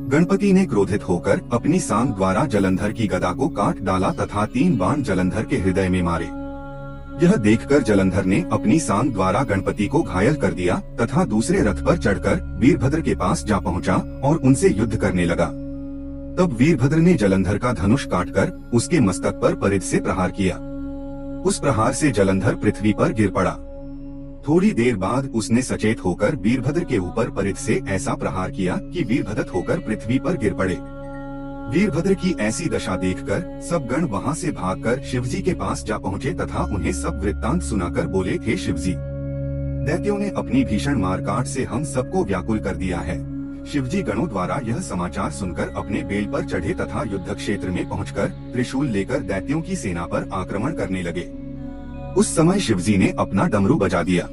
गणपति ने क्रोधित होकर अपनी सांग द्वारा जलंधर की गदा को काट डाला तथा 3 बाण जलंधर के हृदय में मारे। यह देखकर जलंधर ने अपनी सांग द्वारा गणपति को घायल कर दिया तथा दूसरे रथ पर चढ़कर वीरभद्र के पास जा पहुंचा और उनसे युद्ध करने लगा। तब वीरभद्र ने जलंधर का धनुष काटकर उसके मस्तक पर परिध से प्रहार किया। उस प्रहार से जलंधर पृथ्वी पर गिर पड़ा। थोड़ी देर बाद उसने सचेत होकर वीरभद्र के ऊपर परिध से ऐसा प्रहार किया कि वीरभद्र होकर पृथ्वी पर गिर पड़े। वीरभद्र की ऐसी दशा देखकर सब गण वहां से भागकर शिवजी के पास जा पहुंचे तथा उन्हें सब वृत्तांत सुनाकर बोले, हे शिवजी, दैत्यों ने अपनी भीषण मारकाट से हम सबको व्याकुल कर दिया है। शिवजी गणों द्वारा यह समाचार सुनकर अपने बेल पर चढ़े तथा युद्ध क्षेत्र में पहुंचकर त्रिशूल लेकर दैत्यों की सेना पर आक्रमण करने लगे। उस समय शिवजी ने अपना डमरू बजा दिया।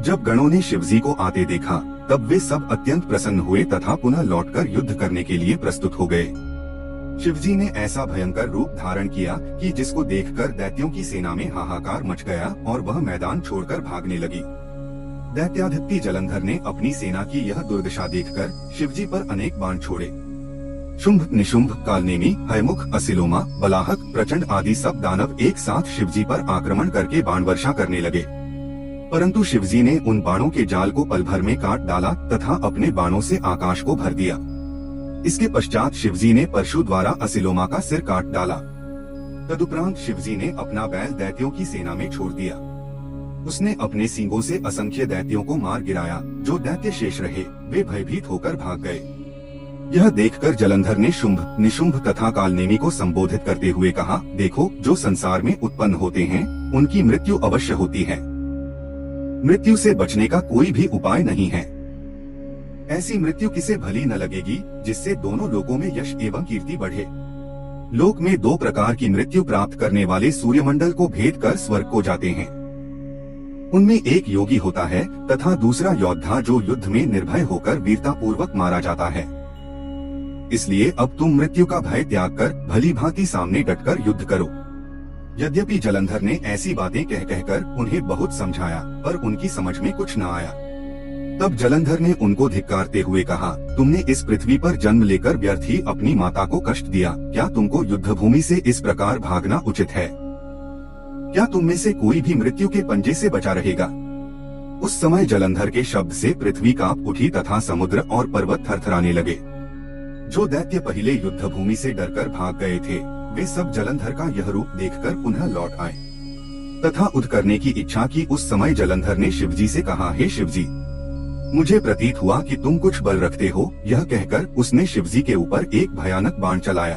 जब गणों ने शिवजी को आते देखा तब वे सब अत्यंत प्रसन्न हुए तथा पुनः लौटकर युद्ध करने के लिए प्रस्तुत हो गए। शिवजी ने ऐसा भयंकर रूप धारण किया कि जिसको देखकर दैत्यों की सेना में हाहाकार मच गया और वह मैदान छोड़कर भागने लगी। दैत्याधिपति जलंधर ने अपनी सेना की यह दुर्दशा देखकर शिवजी पर अनेक बाण छोड़े। शुंभ, निशुंभ, कालनेमी, हयमुख, असिलोमा, बलाहक, प्रचंड आदि सब दानव एक साथ शिवजी पर आक्रमण करके बाण वर्षा करने लगे। परंतु शिवजी ने उन बाणों के जाल को पल भर में काट डाला तथा अपने बाणों से आकाश को भर दिया। इसके पश्चात शिवजी ने परशु द्वारा असिलोमा का सिर काट डाला। तदुपरांत शिवजी ने अपना बैल दैत्यों की सेना में छोड़ दिया। उसने अपने सींगों से असंख्य दैत्यों को मार गिराया। जो दैत्य शेष रहे वे भयभीत होकर भाग गए। यह देखकर जलंधर ने शुंभ, निशुंभ तथा कालनेमी को संबोधित करते हुए कहा, देखो, जो संसार में उत्पन्न होते हैं उनकी मृत्यु अवश्य होती है। मृत्यु से बचने का कोई भी उपाय नहीं है। ऐसी मृत्यु किसे भली न लगेगी जिससे दोनों लोकों में यश एवं कीर्ति बढ़े। लोक में 2 प्रकार की मृत्यु प्राप्त करने वाले सूर्यमंडल को भेद कर स्वर्ग को जाते हैं। उनमें एक योगी होता है तथा दूसरा योद्धा जो युद्ध में निर्भय होकर वीरता पूर्वक मारा जाता है। इसलिए अब तुम मृत्यु का भय त्याग कर भली भांति सामने डटकर युद्ध करो। यद्यपि जलंधर ने ऐसी बातें कह कहकर उन्हें बहुत समझाया पर उनकी समझ में कुछ न आया। तब जलंधर ने उनको धिक्कारते हुए कहा, तुमने इस पृथ्वी पर जन्म लेकर व्यर्थ ही अपनी माता को कष्ट दिया। क्या तुमको युद्ध भूमि से इस प्रकार भागना उचित है? क्या तुम में से कोई भी मृत्यु के पंजे से बचा रहेगा? उस समय जलंधर के शब्द से पृथ्वी कांप उठी तथा समुद्र और पर्वत थरथराने लगे। जो दैत्य पहले युद्ध भूमि से डरकर भाग गए थे वे सब जलंधर का यह रूप देखकर पुनः लौट आए तथा युद्ध करने की इच्छा की। उस समय जलंधर ने शिवजी से कहा, हे शिवजी, मुझे प्रतीत हुआ कि तुम कुछ बल रखते हो। यह कहकर उसने शिवजी के ऊपर एक भयानक बाण चलाया।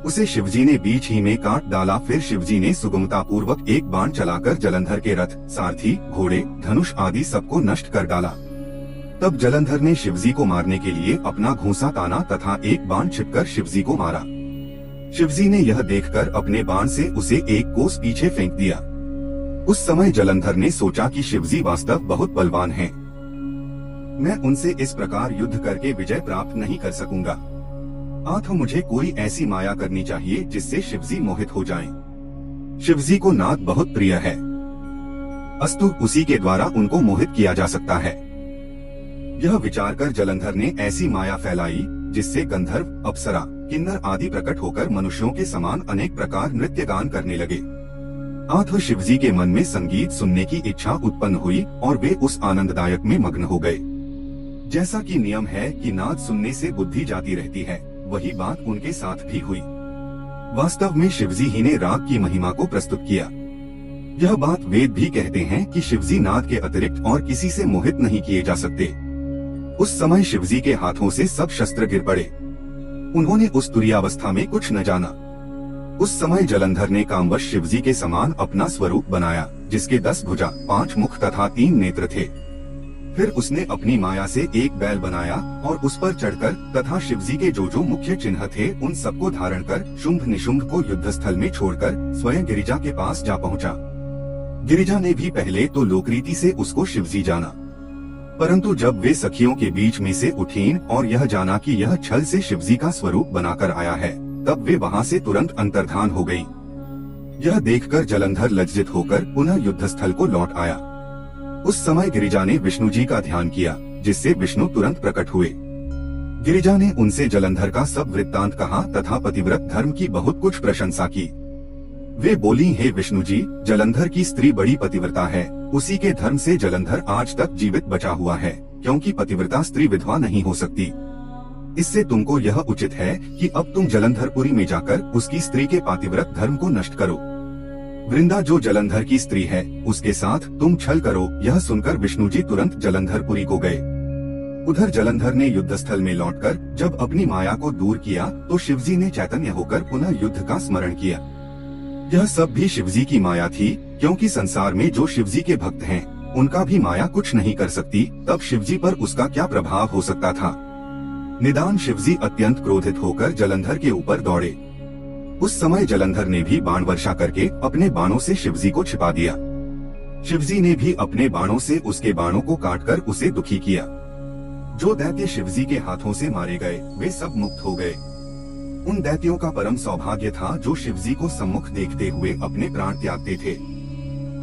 उसे शिवजी ने बीच ही में काट डाला। फिर शिवजी ने सुगमता पूर्वक एक बाण चलाकर जलंधर के रथ, सारथी, घोड़े, धनुष आदि सबको नष्ट कर डाला। तब जलंधर ने शिवजी को मारने के लिए अपना घूंसा ताना तथा एक बाण छिपकर शिवजी को मारा। शिवजी ने यह देखकर अपने बाण से उसे एक कोस पीछे फेंक दिया। उस समय जलंधर ने सोचा कि शिवजी वास्तव बहुत बलवान हैं। मैं उनसे इस प्रकार युद्ध करके विजय प्राप्त नहीं कर सकूंगा। अतः मुझे कोई ऐसी माया करनी चाहिए जिससे शिवजी मोहित हो जाएं। शिवजी को नाद बहुत प्रिय है। अस्तु उसी के द्वारा उनको मोहित किया जा सकता है। यह विचार कर जलंधर ने ऐसी माया फैलाई जिससे गंधर्व, अप्सरा, किन्नर आदि प्रकट होकर मनुष्यों के समान अनेक प्रकार नृत्य गान करने लगे। अतः शिवजी के मन में संगीत सुनने की इच्छा उत्पन्न हुई और वे उस आनंददायक में मग्न हो गए। जैसा कि नियम है कि नाद सुनने से बुद्धि जाती रहती है, वही बात उनके साथ भी हुई। वास्तव में शिवजी ही ने राग की महिमा को प्रस्तुत किया। यह बात वेद भी कहते हैं कि शिवजी नाद के अतिरिक्त और किसी से मोहित नहीं किए जा सकते। उस समय शिवजी के हाथों से सब शस्त्र गिर पड़े। उन्होंने उस तुरीयावस्था में कुछ न जाना। उस समय जलंधर ने कामवश शिवजी के समान अपना स्वरूप बनाया, जिसके 10 भुजा, 5 मुख तथा 3 नेत्र थे। फिर उसने अपनी माया से एक बैल बनाया और उस पर चढ़कर तथा शिवजी के जो जो मुख्य चिन्ह थे उन सबको धारण कर शुंभ निशुंभ को युद्धस्थल में छोड़कर स्वयं गिरिजा के पास जा पहुंचा। गिरिजा ने भी पहले तो लोकरीति से उसको शिवजी जाना, परंतु जब वे सखियों के बीच में से उठीं और यह जाना कि यह छल से शिवजी का स्वरूप बनाकर आया है, तब वे वहां से तुरंत अंतर्धान हो गयी। यह देखकर जलंधर लज्जित होकर पुनः युद्धस्थल को लौट आया। उस समय गिरिजा ने विष्णु जी का ध्यान किया, जिससे विष्णु तुरंत प्रकट हुए। गिरिजा ने उनसे जलंधर का सब वृत्तांत कहा तथा पतिव्रत धर्म की बहुत कुछ प्रशंसा की। वे बोली, हे विष्णु जी, जलंधर की स्त्री बड़ी पतिव्रता है, उसी के धर्म से जलंधर आज तक जीवित बचा हुआ है, क्योंकि पतिव्रता स्त्री विधवा नहीं हो सकती। इससे तुमको यह उचित है कि अब तुम जलंधरपुरी में जाकर उसकी स्त्री के पातिव्रत धर्म को नष्ट करो। वृंदा जो जलंधर की स्त्री है, उसके साथ तुम छल करो। यह सुनकर विष्णु जी तुरंत जलंधरपुरी को गए। उधर जलंधर ने युद्धस्थल में लौटकर जब अपनी माया को दूर किया तो शिवजी ने चैतन्य होकर पुनः युद्ध का स्मरण किया। यह सब भी शिवजी की माया थी, क्योंकि संसार में जो शिवजी के भक्त हैं, उनका भी माया कुछ नहीं कर सकती। तब शिवजी पर उसका क्या प्रभाव हो सकता था। निदान शिवजी अत्यंत क्रोधित होकर जलंधर के ऊपर दौड़े। उस समय जलंधर ने भी बाण वर्षा करके अपने बाणों से शिवजी को छिपा दिया। शिवजी ने भी अपने बाणों से उसके बाणों को काटकर उसे दुखी किया। जो दैत्य शिवजी के हाथों से मारे गए, वे सब मुक्त हो गए। उन दैत्यों का परम सौभाग्य था जो शिवजी को सम्मुख देखते हुए अपने प्राण त्यागते थे।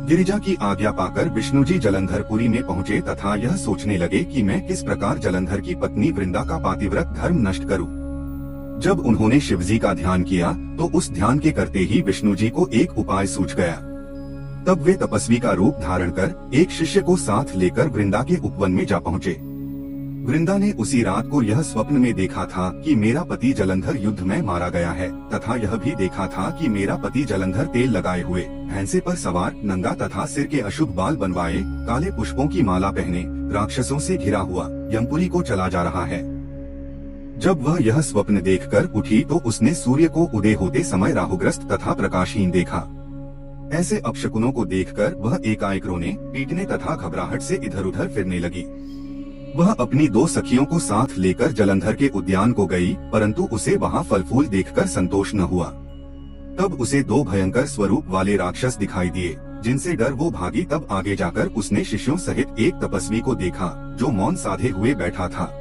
गिरिजा की आज्ञा पाकर विष्णु जी जलंधरपुरी में पहुँचे तथा यह सोचने लगे कि मैं किस प्रकार जलंधर की पत्नी वृंदा का पातिव्रत धर्म नष्ट करूं। जब उन्होंने शिवजी का ध्यान किया तो उस ध्यान के करते ही विष्णु जी को एक उपाय सूझ गया। तब वे तपस्वी का रूप धारण कर एक शिष्य को साथ लेकर वृंदा के उपवन में जा पहुँचे। वृंदा ने उसी रात को यह स्वप्न में देखा था कि मेरा पति जलंधर युद्ध में मारा गया है, तथा यह भी देखा था कि मेरा पति जलंधर तेल लगाए हुए, भैंसे पर सवार, नंगा तथा सिर के अशुभ बाल बनवाए, काले पुष्पों की माला पहने, राक्षसों से घिरा हुआ यमपुरी को चला जा रहा है। जब वह यह स्वप्न देखकर उठी तो उसने सूर्य को उदय होते समय राहुग्रस्त तथा प्रकाशहीन देखा। ऐसे अपशकुनों को देखकर वह एकाएक रोने, पीटने तथा घबराहट से इधर उधर फिरने लगी। वह अपनी 2 सखियों को साथ लेकर जलंधर के उद्यान को गई, परंतु उसे वहां फल फूल देखकर संतोष न हुआ। तब उसे 2 भयंकर स्वरूप वाले राक्षस दिखाई दिए, जिनसे डर वो भागी। तब आगे जाकर उसने शिष्यों सहित एक तपस्वी को देखा जो मौन साधे हुए बैठा था।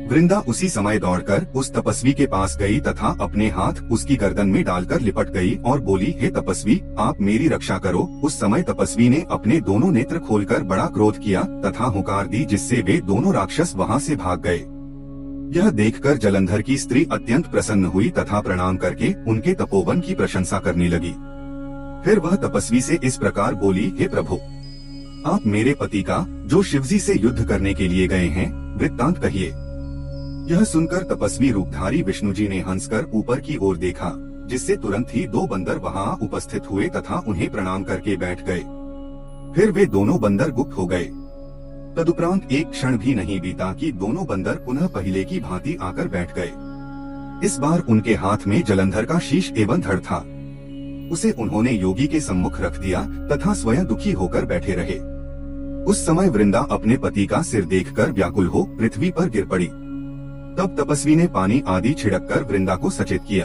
वृंदा उसी समय दौड़कर उस तपस्वी के पास गई तथा अपने हाथ उसकी गर्दन में डालकर लिपट गई और बोली, हे तपस्वी, आप मेरी रक्षा करो। उस समय तपस्वी ने अपने दोनों नेत्र खोलकर बड़ा क्रोध किया तथा हुंकार दी, जिससे वे दोनों राक्षस वहां से भाग गए। यह देखकर जलंधर की स्त्री अत्यंत प्रसन्न हुई तथा प्रणाम करके उनके तपोवन की प्रशंसा करने लगी। फिर वह तपस्वी से इस प्रकार बोली, हे प्रभु, आप मेरे पति का, जो शिवजी से युद्ध करने के लिए गए हैं, वृत्तांत कहिए। यह सुनकर तपस्वी रूपधारी विष्णु जी ने हंसकर ऊपर की ओर देखा, जिससे तुरंत ही 2 बंदर वहां उपस्थित हुए तथा उन्हें प्रणाम करके बैठ गए। फिर वे दोनों बंदर गुप्त हो गए। तदुपरांत एक क्षण भी नहीं बीता कि दोनों बंदर पुनः पहले की भांति आकर बैठ गए। इस बार उनके हाथ में जलंधर का शीश एवं धड़ था। उसे उन्होंने योगी के सम्मुख रख दिया तथा स्वयं दुखी होकर बैठे रहे। उस समय वृंदा अपने पति का सिर देखकर व्याकुल हो पृथ्वी पर गिर पड़ी। तब तपस्वी ने पानी आदि छिड़ककर वृंदा को सचेत किया।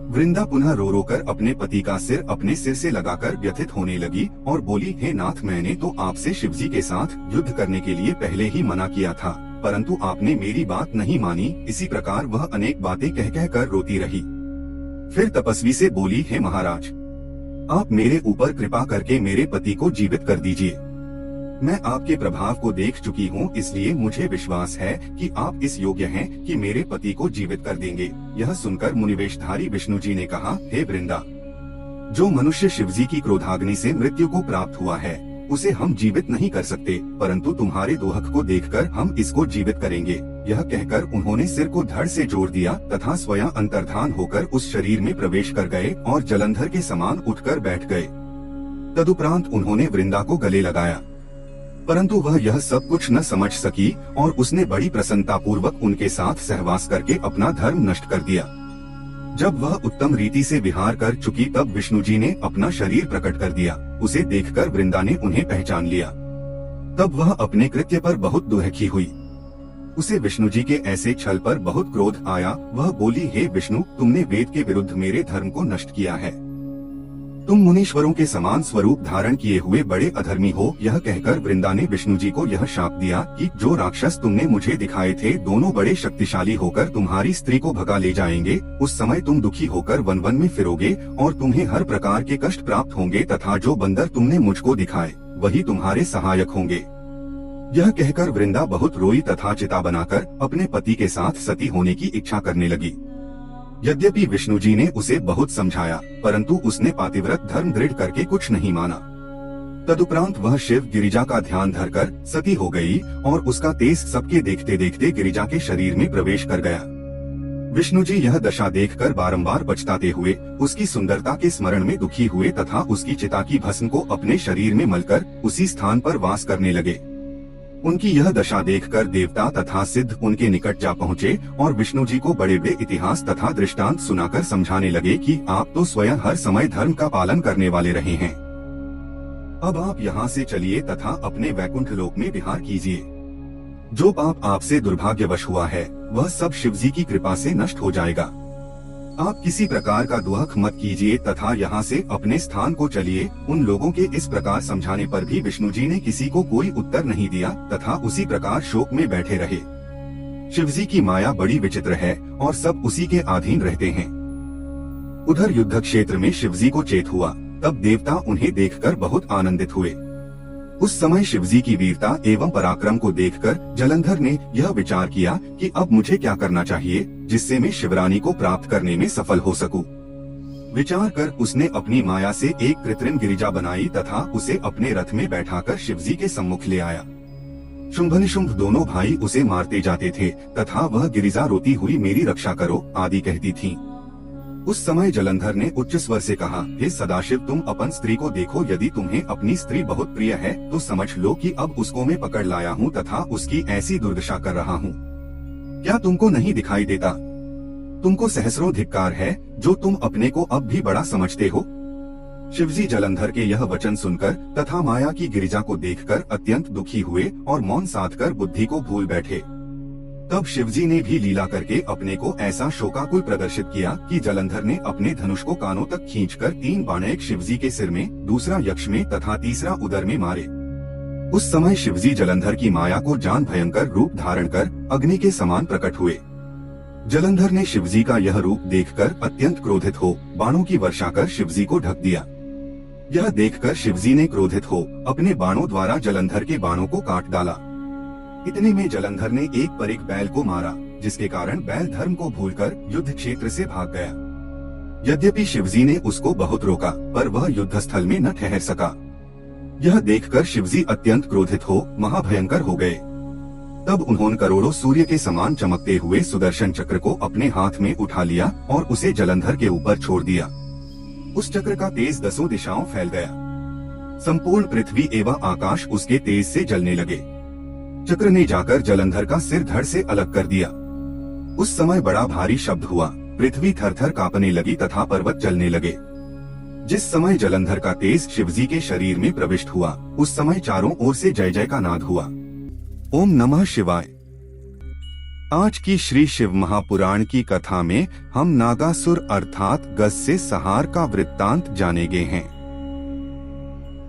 वृंदा पुनः रो रो कर अपने पति का सिर अपने सिर से लगाकर व्यथित होने लगी और बोली, हे नाथ, मैंने तो आपसे शिवजी के साथ युद्ध करने के लिए पहले ही मना किया था, परंतु आपने मेरी बात नहीं मानी। इसी प्रकार वह अनेक बातें कह कह कर रोती रही। फिर तपस्वी से बोली, हे महाराज, आप मेरे ऊपर कृपा करके मेरे पति को जीवित कर दीजिए। मैं आपके प्रभाव को देख चुकी हूँ, इसलिए मुझे विश्वास है कि आप इस योग्य हैं कि मेरे पति को जीवित कर देंगे। यह सुनकर मुनिवेशधारी विष्णु जी ने कहा, हे वृंदा, जो मनुष्य शिवजी की क्रोधाग्नि से मृत्यु को प्राप्त हुआ है उसे हम जीवित नहीं कर सकते, परंतु तुम्हारे दोहक को देखकर हम इसको जीवित करेंगे। यह कहकर उन्होंने सिर को धड़ से जोड़ दिया तथा स्वयं अंतर्धान होकर उस शरीर में प्रवेश कर गए और जलंधर के समान उठकर बैठ गए। तदुपरांत उन्होंने वृंदा को गले लगाया, परंतु वह यह सब कुछ न समझ सकी और उसने बड़ी प्रसन्नता पूर्वक उनके साथ सहवास करके अपना धर्म नष्ट कर दिया। जब वह उत्तम रीति से विहार कर चुकी तब विष्णु जी ने अपना शरीर प्रकट कर दिया। उसे देखकर वृंदा ने उन्हें पहचान लिया। तब वह अपने कृत्य पर बहुत दुखी हुई। उसे विष्णु जी के ऐसे छल पर बहुत क्रोध आया। वह बोली, हे विष्णु, तुमने वेद के विरुद्ध मेरे धर्म को नष्ट किया है। तुम मुनीश्वरों के समान स्वरूप धारण किए हुए बड़े अधर्मी हो। यह कहकर वृंदा ने विष्णु जी को यह शाप दिया कि जो राक्षस तुमने मुझे दिखाए थे दोनों बड़े शक्तिशाली होकर तुम्हारी स्त्री को भगा ले जाएंगे। उस समय तुम दुखी होकर वन वन में फिरोगे और तुम्हें हर प्रकार के कष्ट प्राप्त होंगे तथा जो बंदर तुमने मुझको दिखाए वही तुम्हारे सहायक होंगे। यह कहकर वृंदा बहुत रोई तथा चिता बनाकर अपने पति के साथ सती होने की इच्छा करने लगी। यद्यपि विष्णु जी ने उसे बहुत समझाया, परंतु उसने पातिव्रत धर्म दृढ़ करके कुछ नहीं माना। तदुपरांत वह शिव गिरिजा का ध्यान धरकर सती हो गई और उसका तेज सबके देखते देखते गिरिजा के शरीर में प्रवेश कर गया। विष्णु जी यह दशा देखकर बारंबार पछताते हुए उसकी सुंदरता के स्मरण में दुखी हुए तथा उसकी चिता की भस्म को अपने शरीर में मलकर उसी स्थान पर वास करने लगे। उनकी यह दशा देखकर देवता तथा सिद्ध उनके निकट जा पहुँचे और विष्णु जी को बड़े बड़े इतिहास तथा दृष्टांत सुनाकर समझाने लगे कि आप तो स्वयं हर समय धर्म का पालन करने वाले रहे हैं। अब आप यहाँ से चलिए तथा अपने वैकुंठ लोक में विहार कीजिए। जो पाप आपसे दुर्भाग्यवश हुआ है वह सब शिवजी की कृपा से नष्ट हो जाएगा। आप किसी प्रकार का दुख मत कीजिए तथा यहाँ से अपने स्थान को चलिए। उन लोगों के इस प्रकार समझाने पर भी विष्णु जी ने किसी को कोई उत्तर नहीं दिया तथा उसी प्रकार शोक में बैठे रहे। शिवजी की माया बड़ी विचित्र है और सब उसी के अधीन रहते हैं। उधर युद्ध क्षेत्र में शिवजी को चेत हुआ, तब देवता उन्हें देखकर बहुत आनंदित हुए। उस समय शिवजी की वीरता एवं पराक्रम को देखकर जलंधर ने यह विचार किया कि अब मुझे क्या करना चाहिए जिससे मैं शिवरानी को प्राप्त करने में सफल हो सकूं। विचार कर उसने अपनी माया से एक कृत्रिम गिरिजा बनाई तथा उसे अपने रथ में बैठाकर शिवजी के सम्मुख ले आया। शुंभ निशुंभ दोनों भाई उसे मारते जाते थे तथा वह गिरिजा रोती हुई मेरी रक्षा करो आदि कहती थी। उस समय जलंधर ने उच्च स्वर से कहा, हे सदाशिव, तुम अपन स्त्री को देखो। यदि तुम्हें अपनी स्त्री बहुत प्रिय है तो समझ लो कि अब उसको मैं पकड़ लाया हूँ तथा उसकी ऐसी दुर्दशा कर रहा हूँ। क्या तुमको नहीं दिखाई देता? तुमको सहस्रों धिक्कार है जो तुम अपने को अब भी बड़ा समझते हो। शिवजी जलंधर के यह वचन सुनकर तथा माया की गिरिजा को देखकर अत्यंत दुखी हुए और मौन साधकर बुद्धि को भूल बैठे। तब शिवजी ने भी लीला करके अपने को ऐसा शोकाकुल प्रदर्शित किया कि जलंधर ने अपने धनुष को कानों तक खींचकर 3 बाण एक शिवजी के सिर में, दूसरा यक्ष में तथा तीसरा उदर में मारे। उस समय शिवजी जलंधर की माया को जान भयंकर रूप धारण कर अग्नि के समान प्रकट हुए। जलंधर ने शिवजी का यह रूप देखकर अत्यंत क्रोधित हो बाणों की वर्षा कर शिवजी को ढक दिया। यह देखकर शिवजी ने क्रोधित हो अपने बाणों द्वारा जलंधर के बाणों को काट डाला। इतने में जलंधर ने एक पर एक बैल को मारा, जिसके कारण बैल धर्म को भूलकर युद्ध क्षेत्र से भाग गया। यद्यपि शिवजी ने उसको बहुत रोका पर वह युद्ध स्थल में न ठहर सका। यह देखकर शिवजी अत्यंत क्रोधित हो महाभयंकर हो गए। तब उन्होंने करोड़ों सूर्य के समान चमकते हुए सुदर्शन चक्र को अपने हाथ में उठा लिया और उसे जलंधर के ऊपर छोड़ दिया। उस चक्र का तेज 10 दिशाओं फैल गया। संपूर्ण पृथ्वी एवं आकाश उसके तेज से जलने लगे। चक्र ने जाकर जलंधर का सिर धड़ से अलग कर दिया। उस समय बड़ा भारी शब्द हुआ, पृथ्वी थरथर कांपने लगी तथा पर्वत जलने लगे। जिस समय जलंधर का तेज शिवजी के शरीर में प्रविष्ट हुआ उस समय चारों ओर से जय जय का नाद हुआ।
ओम नमः शिवाय। आज की श्री शिव महापुराण की कथा में हम नागासुर अर्थात गज से संहार का वृत्तांत जानेंगे हैं।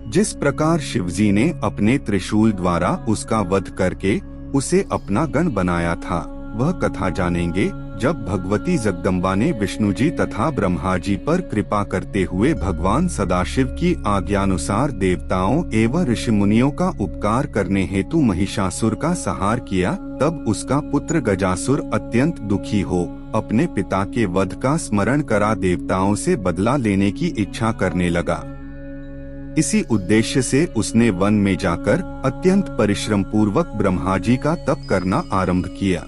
जिस प्रकार शिवजी ने अपने त्रिशूल द्वारा उसका वध करके उसे अपना गण बनाया था वह कथा जानेंगे। जब भगवती जगदम्बा ने विष्णु जी तथा ब्रह्मा जी पर कृपा करते हुए भगवान सदाशिव की आज्ञानुसार देवताओं एवं ऋषि मुनियों का उपकार करने हेतु महिषासुर का संहार किया, तब उसका पुत्र गजासुर अत्यंत दुखी हो अपने पिता के वध का स्मरण करा देवताओं से बदला लेने की इच्छा करने लगा। इसी उद्देश्य से उसने वन में जाकर अत्यंत परिश्रम पूर्वक ब्रह्मा जी का तप करना आरंभ किया।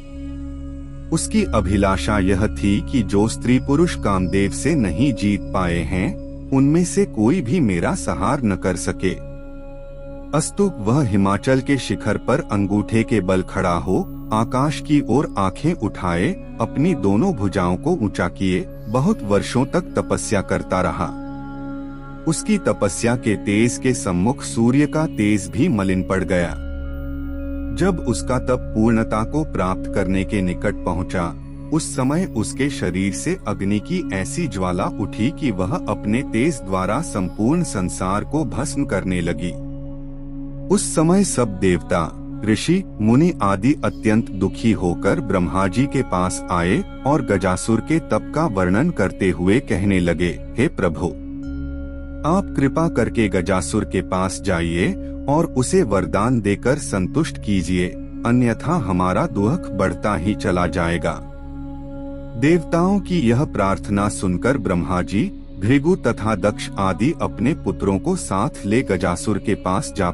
उसकी अभिलाषा यह थी कि जो स्त्री पुरुष कामदेव से नहीं जीत पाए हैं, उनमें से कोई भी मेरा संहार न कर सके। अस्तु वह हिमाचल के शिखर पर अंगूठे के बल खड़ा हो आकाश की ओर आंखें उठाए अपनी दोनों भुजाओं को ऊंचा किए बहुत वर्षों तक तपस्या करता रहा। उसकी तपस्या के तेज के सम्मुख सूर्य का तेज भी मलिन पड़ गया। जब उसका तप पूर्णता को प्राप्त करने के निकट पहुंचा, उस समय उसके शरीर से अग्नि की ऐसी ज्वाला उठी कि वह अपने तेज द्वारा संपूर्ण संसार को भस्म करने लगी। उस समय सब देवता, ऋषि, मुनि आदि अत्यंत दुखी होकर ब्रह्मा जी के पास आए और गजासुर के तप का वर्णन करते हुए कहने लगे, हे प्रभु, आप कृपा करके गजासुर के पास जाइए और उसे वरदान देकर संतुष्ट कीजिए, अन्यथा हमारा दुख बढ़ता ही चला जाएगा। देवताओं की यह प्रार्थना सुनकर ब्रह्मा जी, भृगु तथा दक्ष आदि अपने पुत्रों को साथ ले गजासुर के पास जा